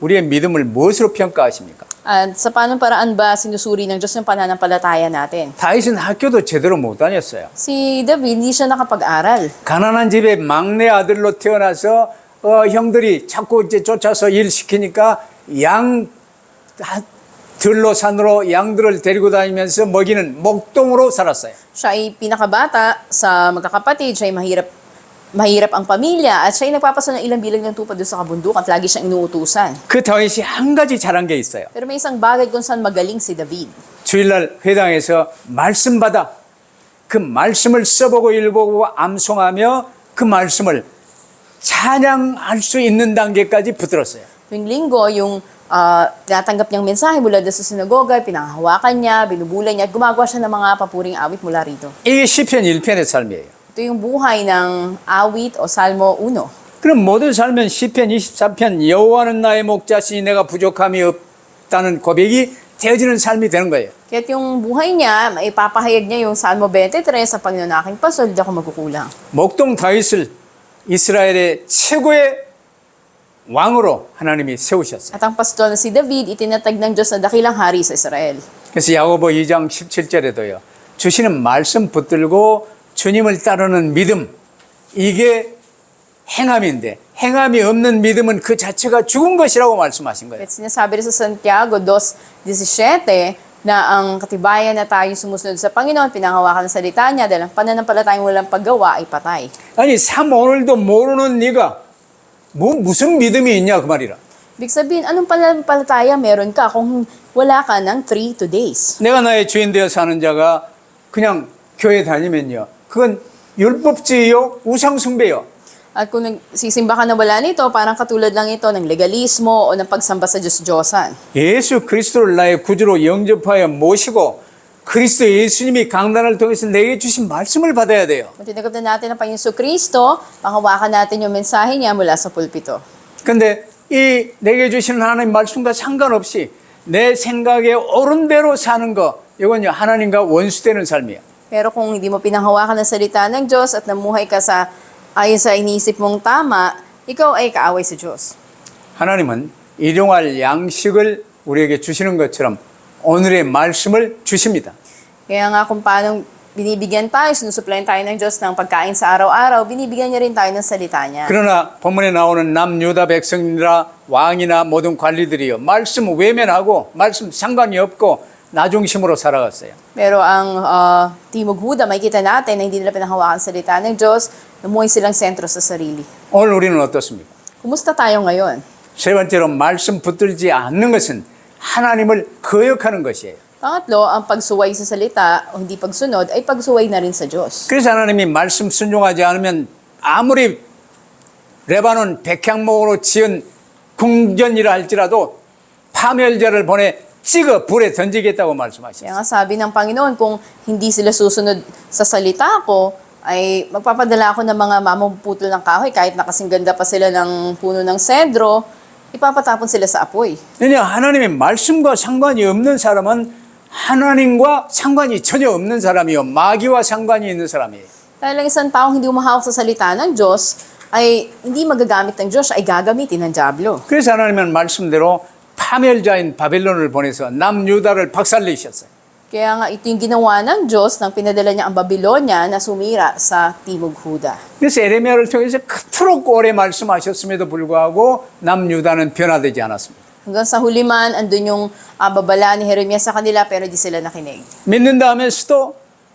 [SPEAKER 1] 우리의 믿음을 무엇으로 평가하십니까?
[SPEAKER 2] At sa paanong paraan ba sinusuri ng Diyos yung pananampalataya natin?
[SPEAKER 1] 다윗은 학교도 제대로 못 다녔어요.
[SPEAKER 2] Si David, hindi siya nakapag-aral.
[SPEAKER 1] 가난한 집의 막내 아들로 태어나서 형들이 자꾸 이제 쫓아서 일 시키니까 들로 산으로 양들을 데리고 다니면서 먹이는 목동으로 살았어요.
[SPEAKER 2] Siya ay pinakabata sa magkakapatid. Siya ay mahirap mahirap ang pamilya at siya ay nagpapaso ng ilang bilang ng tupa doon sa kabundukan at lagi siyang inuutusan.
[SPEAKER 1] 그 다윗이 한 가지 잘한 게 있어요.
[SPEAKER 2] Pero may isang bagay kung saan magaling si David.
[SPEAKER 1] 주일날 회당에서 말씀 받아 그 말씀을 써보고 읽어보고 암송하며 그 말씀을 찬양할 수 있는 단계까지 붙들었어요.
[SPEAKER 2] Tuwing linggo, yung tinatanggap niyang mensahe mula doon sa sinagoga, pinanghahawakan niya, binubulay niya, at gumagawa siya ng mga papuring awit mula rito.
[SPEAKER 1] 이게 시편 1편의 삶이에요.
[SPEAKER 2] Ito yung buhay ng awit o Salmo 1.
[SPEAKER 1] 그럼 모든 삶은 시편 24편 여호와는 나의 목자시니 내가 부족함이 없다는 고백이 되어지는 삶이 되는 거예요.
[SPEAKER 2] Kaya't yung buhay niya, maipapahayag niya yung Salmo 23, sa Panginoon aking pasol, di ako magkukulang.
[SPEAKER 1] 목동 다윗을 이스라엘의 최고의 왕으로 하나님이 세우셨어요.
[SPEAKER 2] At ang pastol na si David, itinatag ng Diyos na dakilang hari sa Israel.
[SPEAKER 1] 그래서 야고보 2장 17절에도요. 주시는 말씀 붙들고 주님을 따르는 믿음, 이게 행함인데 행함이 없는 믿음은 그 자체가 죽은 것이라고 말씀하신 거예요.
[SPEAKER 2] At sinasabi rin sa Santiago 2:17 na ang katibayan na tayo sumusunod sa Panginoon, pinanghawakan ng salita niya, dahil ang pananampalatayang walang paggawa ay patay.
[SPEAKER 1] 아니 삶 오늘도 모르는 네가 무슨 믿음이 있냐 그 말이라.
[SPEAKER 2] Ibig sabihin, anong pananampalataya meron ka kung wala ka ng 3 days?
[SPEAKER 1] 내가 나의 주인 되어 사는 자가 그냥 교회 다니면요. 그건 율법주의요, 우상숭배요.
[SPEAKER 2] At kung nagsisimba ka na wala nito, parang katulad lang ito ng legalismo o ng pagsamba sa Diyos-Diyosan.
[SPEAKER 1] 예수 그리스도를 나의 구주로 영접하여 모시고 그리스도 예수님이 강단을 통해서 내게 주신 말씀을 받아야 돼요.
[SPEAKER 2] Kung tinagap na natin ang Panginoon Kristo, panghawakan natin yung mensahe niya mula sa pulpito.
[SPEAKER 1] 근데 이 내게 주시는 하나님 말씀과 상관없이 내 생각에 옳은 대로 사는 거, 이건요 하나님과 원수되는 삶이에요.
[SPEAKER 2] Pero kung hindi mo pinanghawakan ang salita ng Diyos at namuhay ka ayon sa iniisip mong tama, ikaw ay kaaway sa Diyos.
[SPEAKER 1] 하나님은 일용할 양식을 우리에게 주시는 것처럼 오늘의 말씀을 주십니다.
[SPEAKER 2] Kaya nga kung paano binibigyan tayo, sinusuplayan tayo ng Diyos ng pagkain sa araw-araw, binibigyan niya rin tayo ng salita niya.
[SPEAKER 1] 그러나 본문에 나오는 남유다 백성이나 왕이나 모든 관리들이요 말씀 외면하고 말씀 상관이 없고 나중심으로 살아갔어요.
[SPEAKER 2] Pero ang Timog Huda, makikita natin na hindi nila pinanghawakan ang salita ng Diyos, namuhay silang sentro sa sarili.
[SPEAKER 1] 오늘 우리는 어떻습니까?
[SPEAKER 2] Kumusta tayo ngayon?
[SPEAKER 1] 세 번째로 말씀 붙들지 않는 것은 하나님을 거역하는 것이에요.
[SPEAKER 2] Pangatlo, ang pagsuway sa salita o hindi pagsunod ay pagsuway na rin sa Diyos.
[SPEAKER 1] 그래서 하나님이 말씀 순종하지 않으면 아무리 레바논 백향목으로 지은 궁전이라 할지라도 파멸자를 보내 찍어 불에 던지겠다고 말씀하셨어요.
[SPEAKER 2] Kaya nga sabi ng Panginoon, kung hindi sila susunod sa salita ko, ay magpapadala ako ng mga mamuputol ng kahoy, kahit nakasingganda pa sila ng puno ng sedro, ipapatapon sila sa apoy.
[SPEAKER 1] 왜냐 하나님의 말씀과 상관이 없는 사람은 하나님과 상관이 전혀 없는 사람이요 마귀와 상관이 있는 사람이에요.
[SPEAKER 2] Dahil ang isang taong hindi umahawak sa salita ng Diyos, ay hindi magagamit ng Diyos, ay gagamitin ng Diablo.
[SPEAKER 1] 그래서 하나님은 말씀대로 파멸자인 바벨론을 보내서 남유다를 박살내셨어요.
[SPEAKER 2] Kaya nga ito yung ginawa ng Diyos nang pinadala niya ang Babylonia na sumira sa Timog Huda.
[SPEAKER 1] 그래서 에레미야를 통해서 그토록 오래 말씀하셨음에도 불구하고 남유다는 변화되지 않았습니다.
[SPEAKER 2] Hanggang sa huli man, andun yung babala ni Jeremias sa kanila pero di sila nakinig.
[SPEAKER 1] 믿는다 하면서도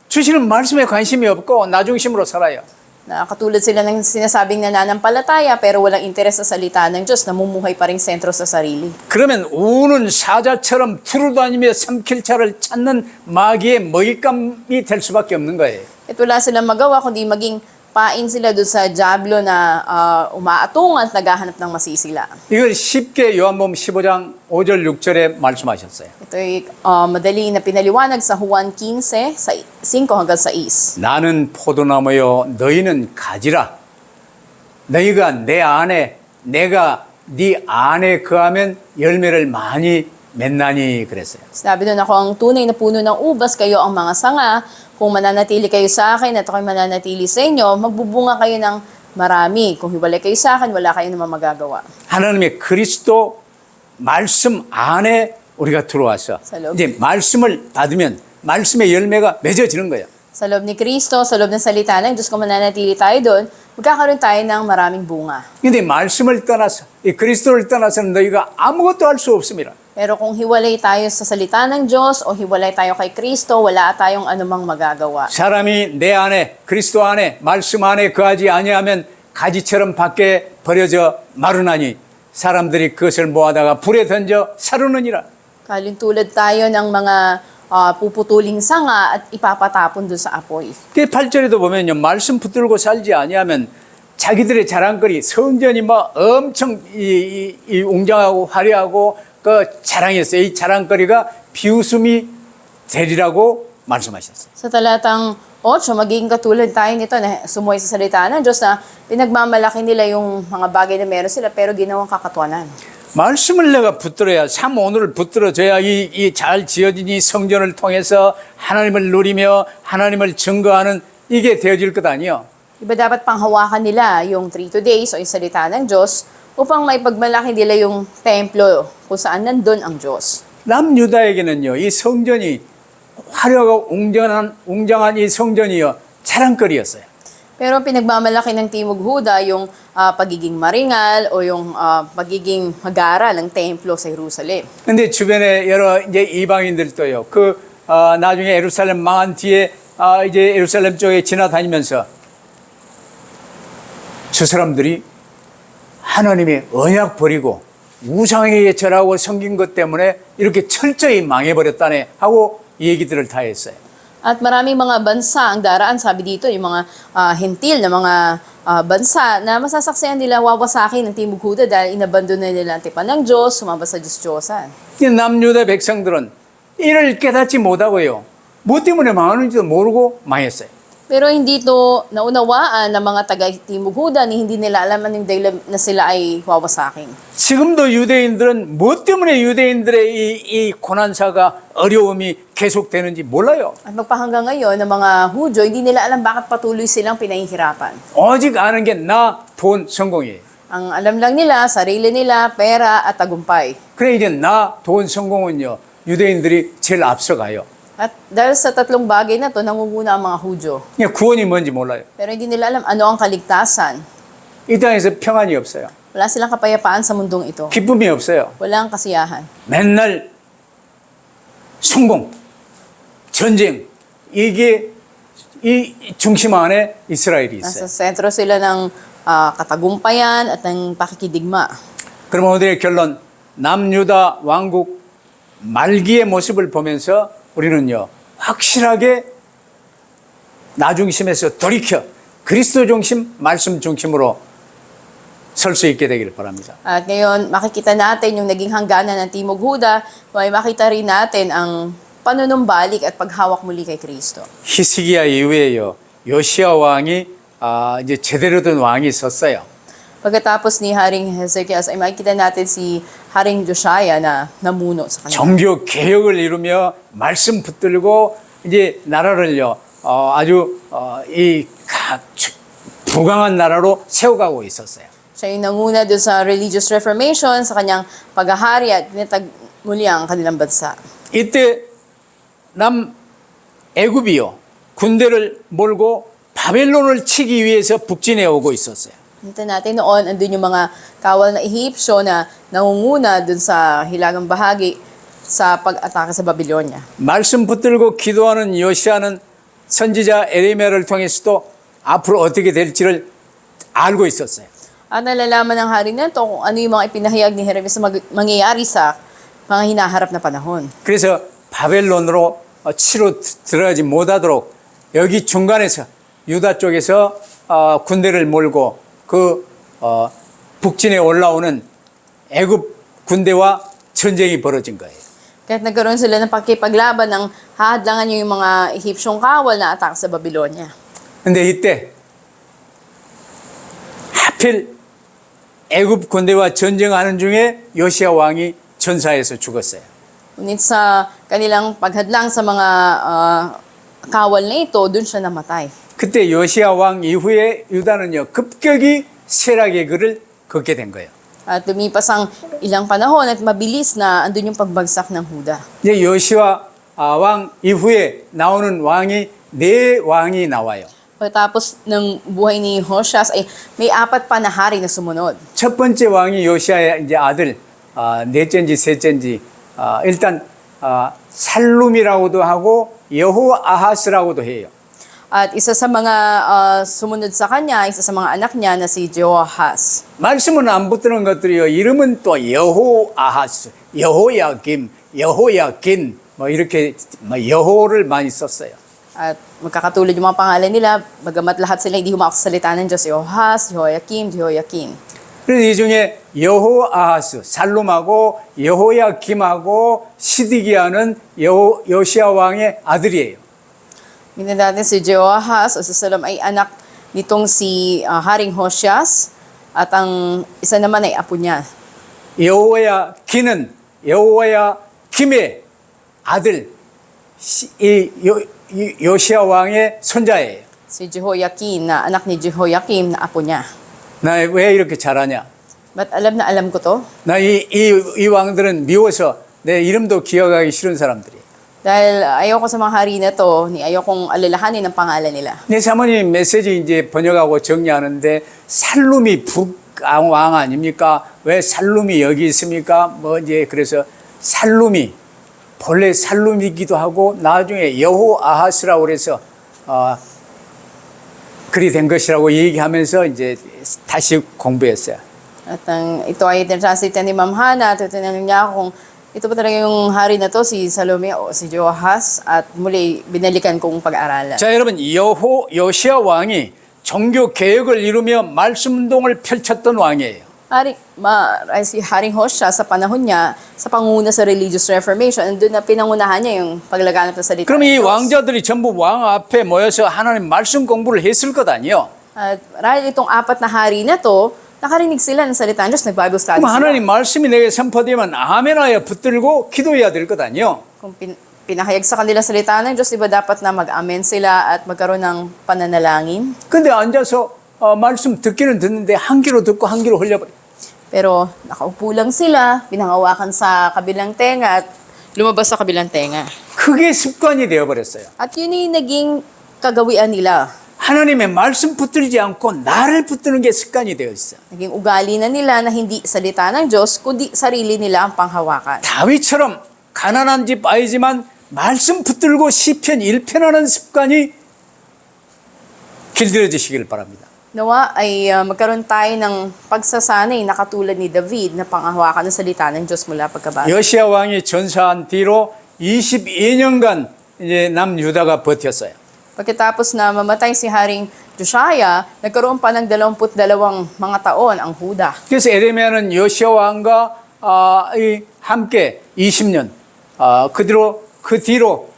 [SPEAKER 1] 주시는 말씀에 관심이 없고 나중심으로 살아요.
[SPEAKER 2] Na katulad sila ng sinasabing nananampalataya pero walang interes sa salita ng Diyos, namumuhay pa rin sentro sa sarili.
[SPEAKER 1] 그러면 우는 사자처럼 두루다니며 삼킬 차를 찾는 마귀의 먹잇감이 될 수밖에 없는 거예요.
[SPEAKER 2] At wala silang magawa kundi maging pain sila doon sa Diablo na umaatungan at naghahanap ng masisila.
[SPEAKER 1] 이걸 쉽게 요한복음 15장 5절 6절에 말씀하셨어요.
[SPEAKER 2] Ito'y madali na pinaliwanag sa Juan 15, sa 5 hanggang 6.
[SPEAKER 1] 나는 포도나무요 너희는 가지라. 너희가 내 안에 내가 네 안에 거하면 열매를 많이 맺나니 그랬어요.
[SPEAKER 2] Sinabi doon, ako ang tunay na puno ng ubas, kayo ang mga sanga. Kung mananatili kayo sa akin at ako'y mananatili sa inyo, magbubunga kayo ng marami. Kung hiwalay kayo sa akin, wala kayo naman magagawa.
[SPEAKER 1] 하나님의 그리스도 말씀 안에 우리가 들어와서 이제 말씀을 받으면 말씀의 열매가 맺어지는 거예요.
[SPEAKER 2] Sa loob ni Kristo, sa loob ng salita ng Diyos, kung mananatili tayo doon, magkakaroon tayo ng maraming bunga.
[SPEAKER 1] 근데 말씀을 떠나서 이 그리스도를 떠나서는 너희가 아무것도 할 수 없습니다.
[SPEAKER 2] Pero kung hiwalay tayo sa salita ng Diyos o hiwalay tayo kay Kristo, wala tayong anumang magagawa.
[SPEAKER 1] 사람이 내 안에 그리스도 안에 말씀 안에 거하지 아니하면 가지처럼 밖에 버려져 마르나니 사람들이 그것을 모아다가 불에 던져 사르느니라.
[SPEAKER 2] Kalintulad tayo ng mga puputuling sanga at ipapatapon doon sa apoy.
[SPEAKER 1] 그 8절에도 보면요. 말씀 붙들고 살지 아니하면 자기들의 자랑거리 성전이 뭐 엄청 이 웅장하고 화려하고 그 자랑했어요. 이 자랑거리가 비웃음이 되리라고 말씀하셨어요.
[SPEAKER 2] Sa talatang 8, magiging katulad tayo nito na sumuway sa salita ng Diyos na pinagmamalaki nila yung mga bagay na meron sila pero ginawang kakatwanan.
[SPEAKER 1] 말씀을 내가 붙들어야 참 오늘을 붙들어줘야 이 잘 지어진 이 성전을 통해서 하나님을 누리며 하나님을 증거하는 이게 되어질 것 아니요.
[SPEAKER 2] Diba dapat panghawakan nila yung 32 days o yung salita ng Diyos upang maipagmalaki nila yung templo kung saan nandun ang Diyos.
[SPEAKER 1] 남유다에게는요, 이 성전이 화려하고 웅장한 이 성전이요, 자랑거리였어요.
[SPEAKER 2] Pero pinagmamalaki ng Timog Huda yung pagiging maringal o yung pagiging magara ng templo sa Jerusalem.
[SPEAKER 1] 근데 주변에 여러 이제 이방인들도요, 나중에 예루살렘 망한 뒤에 이제 예루살렘 쪽에 지나다니면서 저 사람들이 하나님의 언약 버리고 우상에게 절하고 섬긴 것 때문에 이렇게 철저히 망해버렸다네 하고 얘기들을 다 했어요.
[SPEAKER 2] At maraming mga bansa ang daraan, sabi dito, yung mga hentil na mga bansa na masasaksihan nila wawasakin ng Timog Huda dahil inabandon na nila ang tipan ng Diyos, sumamba sa Diyos-Diyosan.
[SPEAKER 1] 남유다 백성들은 이를 깨닫지 못하고요. 뭐 때문에 망하는지도 모르고 망했어요.
[SPEAKER 2] Pero hindi ito naunawaan ng mga taga-Timog Huda ni hindi nila alam anong dahilan na sila ay wawasakin.
[SPEAKER 1] 지금도 유대인들은 뭐 때문에 유대인들의 이 고난사가 어려움이 계속되는지 몰라요.
[SPEAKER 2] At magpahanggang ngayon, ng mga Hudyo, hindi nila alam bakit patuloy silang pinahihirapan.
[SPEAKER 1] 오직 아는 게 나, 돈, 성공이에요.
[SPEAKER 2] Ang alam lang nila, sarili nila, pera at tagumpay.
[SPEAKER 1] 그래 이제 나, 돈, 성공은요. 유대인들이 제일 앞서가요.
[SPEAKER 2] At dahil sa tatlong bagay na to, nangunguna ang mga Hudyo.
[SPEAKER 1] 그냥 구원이 뭔지 몰라요.
[SPEAKER 2] Pero hindi nila alam ano ang kaligtasan.
[SPEAKER 1] 이 땅에서 평안이 없어요.
[SPEAKER 2] Wala silang kapayapaan sa mundong ito.
[SPEAKER 1] 기쁨이 없어요.
[SPEAKER 2] Walang kasiyahan.
[SPEAKER 1] 맨날 성공, 전쟁, 이게 이 중심 안에 이스라엘이
[SPEAKER 2] Nasa
[SPEAKER 1] 있어요.
[SPEAKER 2] sentro sila ng katagumpayan at ng pakikidigma.
[SPEAKER 1] 그럼 오늘의 결론, 남유다 왕국 말기의 모습을 보면서 우리는요, 확실하게 나 중심에서 돌이켜 그리스도 중심, 말씀 중심으로 설 수 있게 되기를 바랍니다.
[SPEAKER 2] At ngayon, makikita natin yung naging hangganan ng Timog Huda, may makita rin natin ang panunumbalik at paghawak muli kay Kristo.
[SPEAKER 1] 히스기야 이후에요, 요시야 왕이 이제 제대로 된 왕이 섰어요.
[SPEAKER 2] Pagkatapos ni Haring Hezekias, ay makikita natin si Haring Josiah na namuno sa kanila.
[SPEAKER 1] 종교 개혁을 이루며 말씀 붙들고 이제 나라를요, 아주 부강한 나라로 세워가고 있었어요.
[SPEAKER 2] Siya yung nanguna doon sa religious reformation, sa kanyang paghahari at tinatag muli ang kanilang bansa.
[SPEAKER 1] 이때 애굽이요, 군대를 몰고 바벨론을 치기 위해서 북진해 오고 있었어요.
[SPEAKER 2] Kita natin noon, andun yung mga kawal na Ehipsyo na nangunguna doon sa hilagang bahagi sa pag-atake sa Babylonia.
[SPEAKER 1] 말씀 붙들고 기도하는 요시아는 선지자 에레미야를 통해서도 앞으로 어떻게 될지를 알고 있었어요.
[SPEAKER 2] At nalalaman ng hari na ito kung ano yung mga ipinahayag ni Jeremias na mangyayari sa mga hinaharap na panahon.
[SPEAKER 1] 그래서 바벨론으로 치러 들어가지 못하도록 여기 중간에서 유다 쪽에서 군대를 몰고 북진에 올라오는 애굽 군대와 전쟁이 벌어진 거예요.
[SPEAKER 2] Kahit nagkaroon sila ng pakipaglaban ng hahadlangan yung mga Ehipsyong kawal na atake sa Babylonia.
[SPEAKER 1] 근데 이때 하필 애굽 군대와 전쟁하는 중에 요시야 왕이 전사해서 죽었어요.
[SPEAKER 2] Ngunit sa kanilang paghadlang sa mga kawal na ito, doon siya namatay.
[SPEAKER 1] 그때 요시야 왕 이후에 유다는요, 급격히 쇠락의 길을 걷게 된 거예요.
[SPEAKER 2] At lumipas ang ilang panahon at mabilis na andun yung pagbagsak ng Huda.
[SPEAKER 1] 이제 요시야 왕 이후에 나오는 왕이 네 왕이 나와요.
[SPEAKER 2] Pagkatapos ng buhay ni Hoshas ay may 4 pa na hari na sumunod.
[SPEAKER 1] 첫 번째 왕이 요시아의 이제 아들, 넷째인지 셋째인지 일단 살룸이라고도 하고 여호아하스라고도 해요.
[SPEAKER 2] At isa sa mga sumunod sa kanya, isa sa mga anak niya na si Jehoahaz.
[SPEAKER 1] 말씀은 안 붙드는 것들이요. 이름은 또 여호아하스, 여호야김, 여호야긴 뭐 이렇게 여호를 많이 썼어요.
[SPEAKER 2] At magkakatulad yung mga pangalan nila, bagamat lahat sila hindi humawak sa salita ng Diyos, Jehoahaz, Jehoiakim, Jehoiakim.
[SPEAKER 1] 그래서 이 중에 여호아하스, 살룸하고 여호야김하고 시드기야는 요시야 왕의 아들이에요.
[SPEAKER 2] Minsan natin si Jehoahaz o si Salom ay anak nitong si Haring Hoshas at ang isa naman ay apo niya.
[SPEAKER 1] 여호야긴은 여호야김의 아들 요시야 왕의 손자예요.
[SPEAKER 2] Si Jehoiakim na anak ni Jehoiakim na apo niya.
[SPEAKER 1] 나 왜 이렇게 잘하냐?
[SPEAKER 2] Ba't alam na alam ko to?
[SPEAKER 1] 나 이 왕들은 미워서 내 이름도 기억하기 싫은 사람들이.
[SPEAKER 2] Dahil ayoko sa mga hari na to, ayokong alalahanin ang pangalan nila.
[SPEAKER 1] 내 사모님 메시지 이제 번역하고 정리하는데 살룸이 북왕 아닙니까? 왜 살룸이 여기 있습니까? 뭐 이제 그래서 살룸이 본래 살룸이기도 하고 나중에 여호아하스라고 그래서 그리 된 것이라고 얘기하면서 이제 다시 공부했어요.
[SPEAKER 2] At ito ay translate ni Ma'am Hana at tinanong niya kung ito ba talaga yung hari na to, si Salome o si Jehoahaz, at muli binalikan kong pag-aaralan.
[SPEAKER 1] 자, 여러분 요시야 왕이 종교 개혁을 이루며 말씀 운동을 펼쳤던 왕이에요.
[SPEAKER 2] Si Haring Hosea sa panahon niya, sa panguna sa religious reformation, andun na pinangunahan niya yung paglaganap ng salita
[SPEAKER 1] 그럼
[SPEAKER 2] ng
[SPEAKER 1] 이
[SPEAKER 2] Diyos.
[SPEAKER 1] 왕자들이 전부 왕 앞에 모여서 하나님 말씀 공부를 했을 것 아니에요?
[SPEAKER 2] At marahil itong apat na hari na to, nakarinig sila ng salita ng Diyos, nag-Bible study
[SPEAKER 1] 그럼
[SPEAKER 2] sila.
[SPEAKER 1] 하나님 말씀이 내게 선포되면 아멘하여 붙들고 기도해야 될 것 아니에요?
[SPEAKER 2] Kung pinahayag sa kanila salita ng Diyos, diba dapat na mag-amen sila at magkaroon ng pananalangin?
[SPEAKER 1] 근데 앉아서 말씀 듣기는 듣는데 한 귀로 듣고 한 귀로 흘려버려.
[SPEAKER 2] Pero nakaupo lang sila, pinangawakan sa kabilang tenga at lumabas sa kabilang tenga.
[SPEAKER 1] 그게 습관이 되어버렸어요.
[SPEAKER 2] At yun yung naging kagawian nila.
[SPEAKER 1] 하나님의 말씀 붙들지 않고 나를 붙드는 게 습관이 되어 있어.
[SPEAKER 2] Naging ugali na nila na hindi salita ng Diyos, kundi sarili nila ang panghawakan.
[SPEAKER 1] 다윗처럼 가난한 집 아이지만 말씀 붙들고 시편 1편하는 습관이 길들여지시길 바랍니다.
[SPEAKER 2] Nawa ay magkaroon tayo ng pagsasanay na katulad ni David na panghawakan ng salita ng Diyos mula pagkabata.
[SPEAKER 1] 요시야 왕이 전사한 뒤로 22년간 이제 남유다가 버텼어요.
[SPEAKER 2] Pagkatapos na mamatay si Haring Josiah, nagkaroon pa ng 22 mga taon ang Huda.
[SPEAKER 1] 그래서 에레미야는 요시야 왕과 함께 20년, 그 뒤로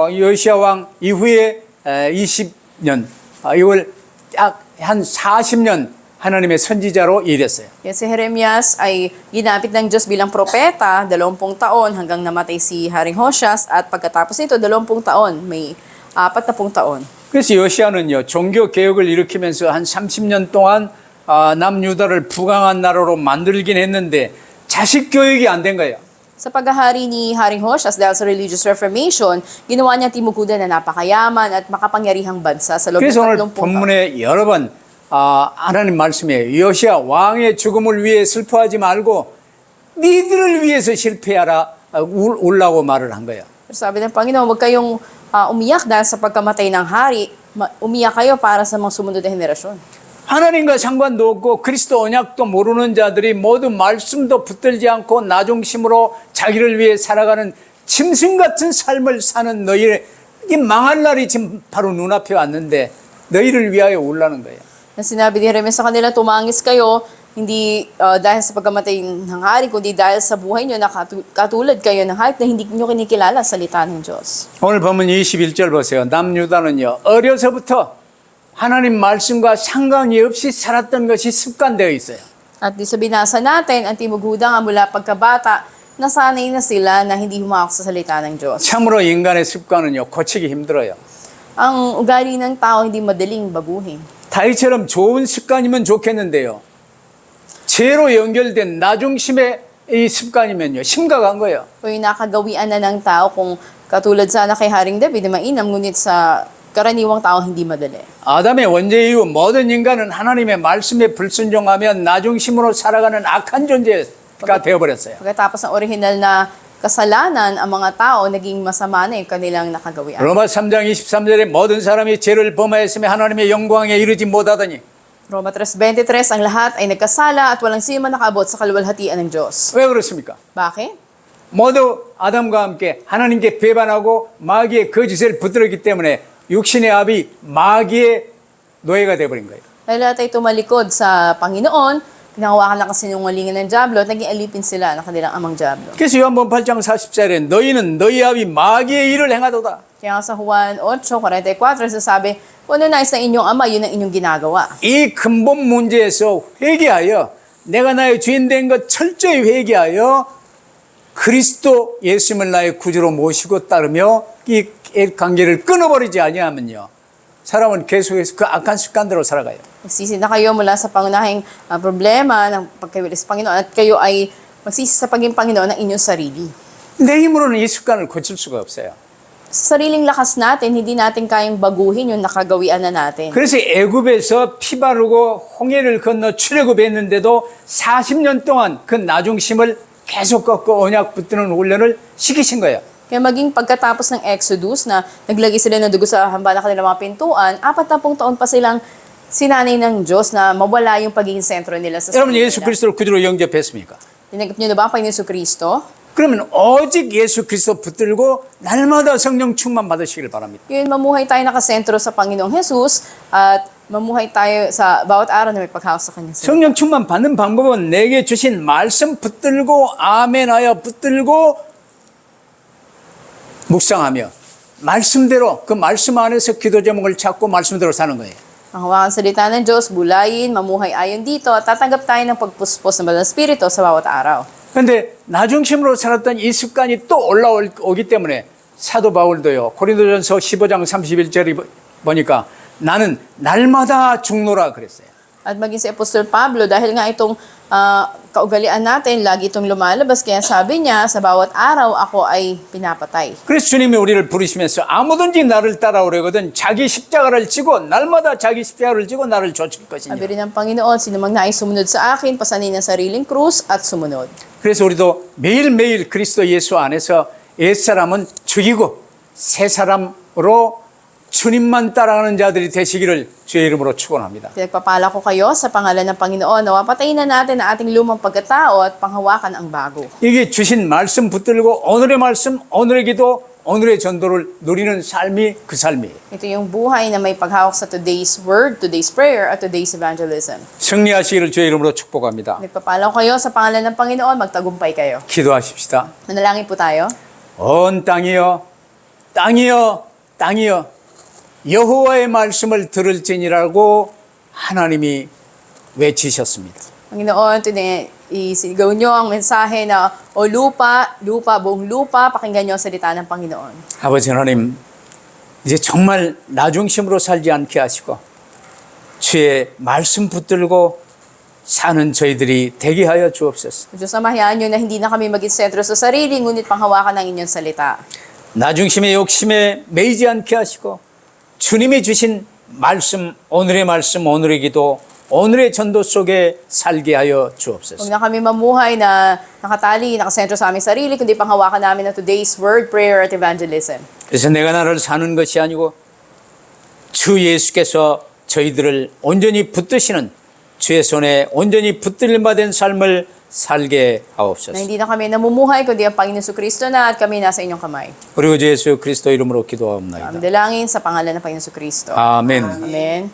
[SPEAKER 1] 요시야 왕 이후에 20년, 이걸 약 한 40년 하나님의 선지자로 일했어요.
[SPEAKER 2] Kaya si Jeremias ay ginapit ng Diyos bilang propeta, 20 taon hanggang namatay si Haring Hoshas, at pagkatapos nito 20 taon, may 40 taon.
[SPEAKER 1] 그래서 요시야는요, 종교 개혁을 일으키면서 한 30년 동안 남유다를 부강한 나라로 만들긴 했는데 자식 교육이 안 된 거예요.
[SPEAKER 2] Sa paghahari ni Haring Hoshas dahil sa religious reformation, ginawa niya Timukuda na napakayaman at makapangyarihang bansa sa loob ng
[SPEAKER 1] 그래서 오늘
[SPEAKER 2] 30 taon.
[SPEAKER 1] 본문에 여러 번 하나님 말씀이에요. 요시야 왕의 죽음을 위해 슬퍼하지 말고 니들을 위해서 실패하라 울라고 말을 한 거예요.
[SPEAKER 2] Pero sabi ng Panginoon, huwag kayong umiyak dahil sa pagkamatay ng hari, umiyak kayo para sa mga sumunod na henerasyon.
[SPEAKER 1] 하나님과 상관도 없고 그리스도 언약도 모르는 자들이 모두 말씀도 붙들지 않고 나중심으로 자기를 위해 살아가는 짐승 같은 삶을 사는 너희의 이 망할 날이 지금 바로 눈앞에 왔는데 너희를 위하여 울라는 거예요.
[SPEAKER 2] Sinabi ni Jeremias sa kanila, tumangis kayo, hindi dahil sa pagkamatay ng hari, kundi dahil sa buhay nyo na katulad kayo ng hayop na hindi nyo kinikilala sa salita ng Diyos.
[SPEAKER 1] 오늘 보면 21절 보세요. 남유다는요, 어려서부터 하나님 말씀과 상관이 없이 살았던 것이 습관되어 있어요.
[SPEAKER 2] At di sa binasa natin, ang Timog Huda nga mula pagkabata, nasanay na sila na hindi humawak sa salita ng Diyos.
[SPEAKER 1] 참으로 인간의 습관은요, 고치기 힘들어요.
[SPEAKER 2] Ang ugali ng tao hindi madaling baguhin.
[SPEAKER 1] 다윗처럼 좋은 습관이면 좋겠는데요. 죄로 연결된 나중심의 이 습관이면요, 심각한 거예요.
[SPEAKER 2] O yung nakagawian na ng tao kung katulad sana kay Haring David na mainam, ngunit sa karaniwang tao hindi madali.
[SPEAKER 1] 아담의 원죄 이후 모든 인간은 하나님의 말씀에 불순종하며 나중심으로 살아가는 악한 존재가 되어버렸어요.
[SPEAKER 2] Pagkatapos ng original na kasalanan ang mga tao, naging masama na yung kanilang nakagawian.
[SPEAKER 1] 로마 3장 23절에 모든 사람이 죄를 범하였으며 하나님의 영광에 이르지 못하더니
[SPEAKER 2] Roma 3:23, ang lahat ay nagkasala at walang sino man nakaabot sa kaluwalhatian ng Diyos.
[SPEAKER 1] 왜 그렇습니까?
[SPEAKER 2] Bakit?
[SPEAKER 1] 모두 아담과 함께 하나님께 배반하고 마귀의 거짓을 붙들었기 때문에 육신의 압이 마귀의 노예가 되어버린 거예요.
[SPEAKER 2] Dahil lahat ay tumalikod sa Panginoon, pinahawakan lang kasi yung sinungalingan ng Diablo at naging alipin sila ng kanilang amang Diablo.
[SPEAKER 1] 그래서 요한복음 8장 40절에 너희는 너희 압이 마귀의 일을 행하도다.
[SPEAKER 2] Kaya nga sa Juan 8:44, sasabi, kung ano nais ng inyong ama, yun ang inyong ginagawa.
[SPEAKER 1] 이 근본 문제에서 회개하여 내가 나의 주인 된 것 철저히 회개하여 그리스도 예수님을 나의 구주로 모시고 따르며 이 관계를 끊어버리지 아니하면요. 사람은 계속해서 그 악한 습관대로 살아가요.
[SPEAKER 2] Magsisi na kayo mula sa pangunahing problema ng pagkawilis sa Panginoon at kayo ay magsisi sa pagiging Panginoon ng inyong sarili.
[SPEAKER 1] 내 힘으로는 이 습관을 고칠 수가 없어요.
[SPEAKER 2] Sa sariling lakas natin, hindi natin kayang baguhin yung nakagawian na natin.
[SPEAKER 1] 그래서 애굽에서 피 바르고 홍해를 건너 출애굽했는데도 40년 동안 그 나중심을 계속 꺾고 언약 붙드는 훈련을 시키신 거예요.
[SPEAKER 2] Kaya maging pagkatapos ng Exodus na naglagay sila ng dugo sa hamba ng kanilang mga pintuan, 40 taon pa silang sinanay ng Diyos na mawala yung pagiging sentro nila sa
[SPEAKER 1] 여러분
[SPEAKER 2] sarili
[SPEAKER 1] 예수
[SPEAKER 2] nila.
[SPEAKER 1] 그리스도를 구주로 영접했습니까?
[SPEAKER 2] Tinanggap niyo na ba ang Panginoon Jesucristo?
[SPEAKER 1] 그러면 오직 예수 그리스도 붙들고 날마다 성령 충만 받으시길 바랍니다.
[SPEAKER 2] Yun, mamuhay tayo nakasentro sa Panginoong Jesus at mamuhay tayo sa bawat araw na may paghawak sa Kanya.
[SPEAKER 1] 성령 충만 받는 방법은 내게 주신 말씀 붙들고 아멘하여 붙들고 묵상하며 말씀대로 그 말씀 안에서 기도 제목을 찾고 말씀대로 사는 거예요.
[SPEAKER 2] Ang hawakan salita ng Diyos, bulayin, mamuhay ayon dito, at tatanggap tayo ng pagpuspos ng Banal na Espiritu sa bawat araw.
[SPEAKER 1] 그런데 나중심으로 살았던 이 습관이 또 올라오기 때문에 사도 바울도요. 고린도전서 15장 31절에 보니까 나는 날마다 죽노라 그랬어요.
[SPEAKER 2] At maging si Apostol Pablo, dahil nga itong kaugalian natin, lagi itong lumalabas, kaya sabi niya, sa bawat araw ako ay pinapatay.
[SPEAKER 1] 그래서 주님이 우리를 부르시면서 아무든지 나를 따라오려거든 자기 십자가를 지고 날마다 자기 십자가를 지고 나를 좇을 것이냐.
[SPEAKER 2] Sabi rin ng Panginoon, sino mang nais sumunod sa akin, pasanin ang sariling krus at sumunod.
[SPEAKER 1] 그래서 우리도 매일매일 그리스도 예수 안에서 옛사람은 죽이고 새 사람으로 주님만 따라가는 자들이 되시기를 주의 이름으로 축원합니다.
[SPEAKER 2] Pinagpapala ko kayo sa pangalan ng Panginoon na wapatayin na natin ang ating lumang pagkatao at panghawakan ang bago.
[SPEAKER 1] 이게 주신 말씀 붙들고 오늘의 말씀, 오늘의 기도, 오늘의 전도를 누리는 삶이 그 삶이에요.
[SPEAKER 2] Ito yung buhay na may paghawak sa today's word, today's prayer, at today's evangelism.
[SPEAKER 1] 승리하시기를 주의 이름으로 축복합니다.
[SPEAKER 2] Nagpapala ko kayo sa pangalan ng Panginoon, magtagumpay kayo.
[SPEAKER 1] 기도하십시다.
[SPEAKER 2] Manalangin po tayo.
[SPEAKER 1] 온 땅이여, 땅이여, 땅이여, 여호와의 말씀을 들을지니라고 하나님이 외치셨습니다.
[SPEAKER 2] Panginoon, isigaw nyo ang mensahe na, o lupa, lupa, buong lupa, pakinggan nyo ang salita ng Panginoon.
[SPEAKER 1] 아버지 하나님, 이제 정말 나중심으로 살지 않게 하시고 주의 말씀 붙들고 사는 저희들이 되게 하여 주옵소서.
[SPEAKER 2] Diyos, samahan nyo na hindi na kami maging sentro sa sarili, ngunit panghawakan ng inyong salita.
[SPEAKER 1] 나중심의 욕심에 매이지 않게 하시고 주님이 주신 말씀, 오늘의 기도, 오늘의 전도 속에 살게 하여
[SPEAKER 2] Huwag
[SPEAKER 1] 주옵소서.
[SPEAKER 2] na kami mamuhay na nakatali, nakasentro sa aming sarili, kundi panghawakan namin ng today's word, prayer, at evangelism.
[SPEAKER 1] 그래서 내가 나를 사는 것이 아니고 주 예수께서 저희들을 온전히 붙드시는 주의 손에 온전히 붙들림 받은 삶을 살게
[SPEAKER 2] Na
[SPEAKER 1] 하옵소서.
[SPEAKER 2] hindi na kami namumuhay, kundi ang Panginoon Jesucristo na at kami nasa inyong kamay.
[SPEAKER 1] 그리고 주 예수 그리스도 이름으로 기도하옵나이다.
[SPEAKER 2] Dalangin sa pangalan ng Panginoon Jesucristo.
[SPEAKER 1] 아멘.
[SPEAKER 2] Amen.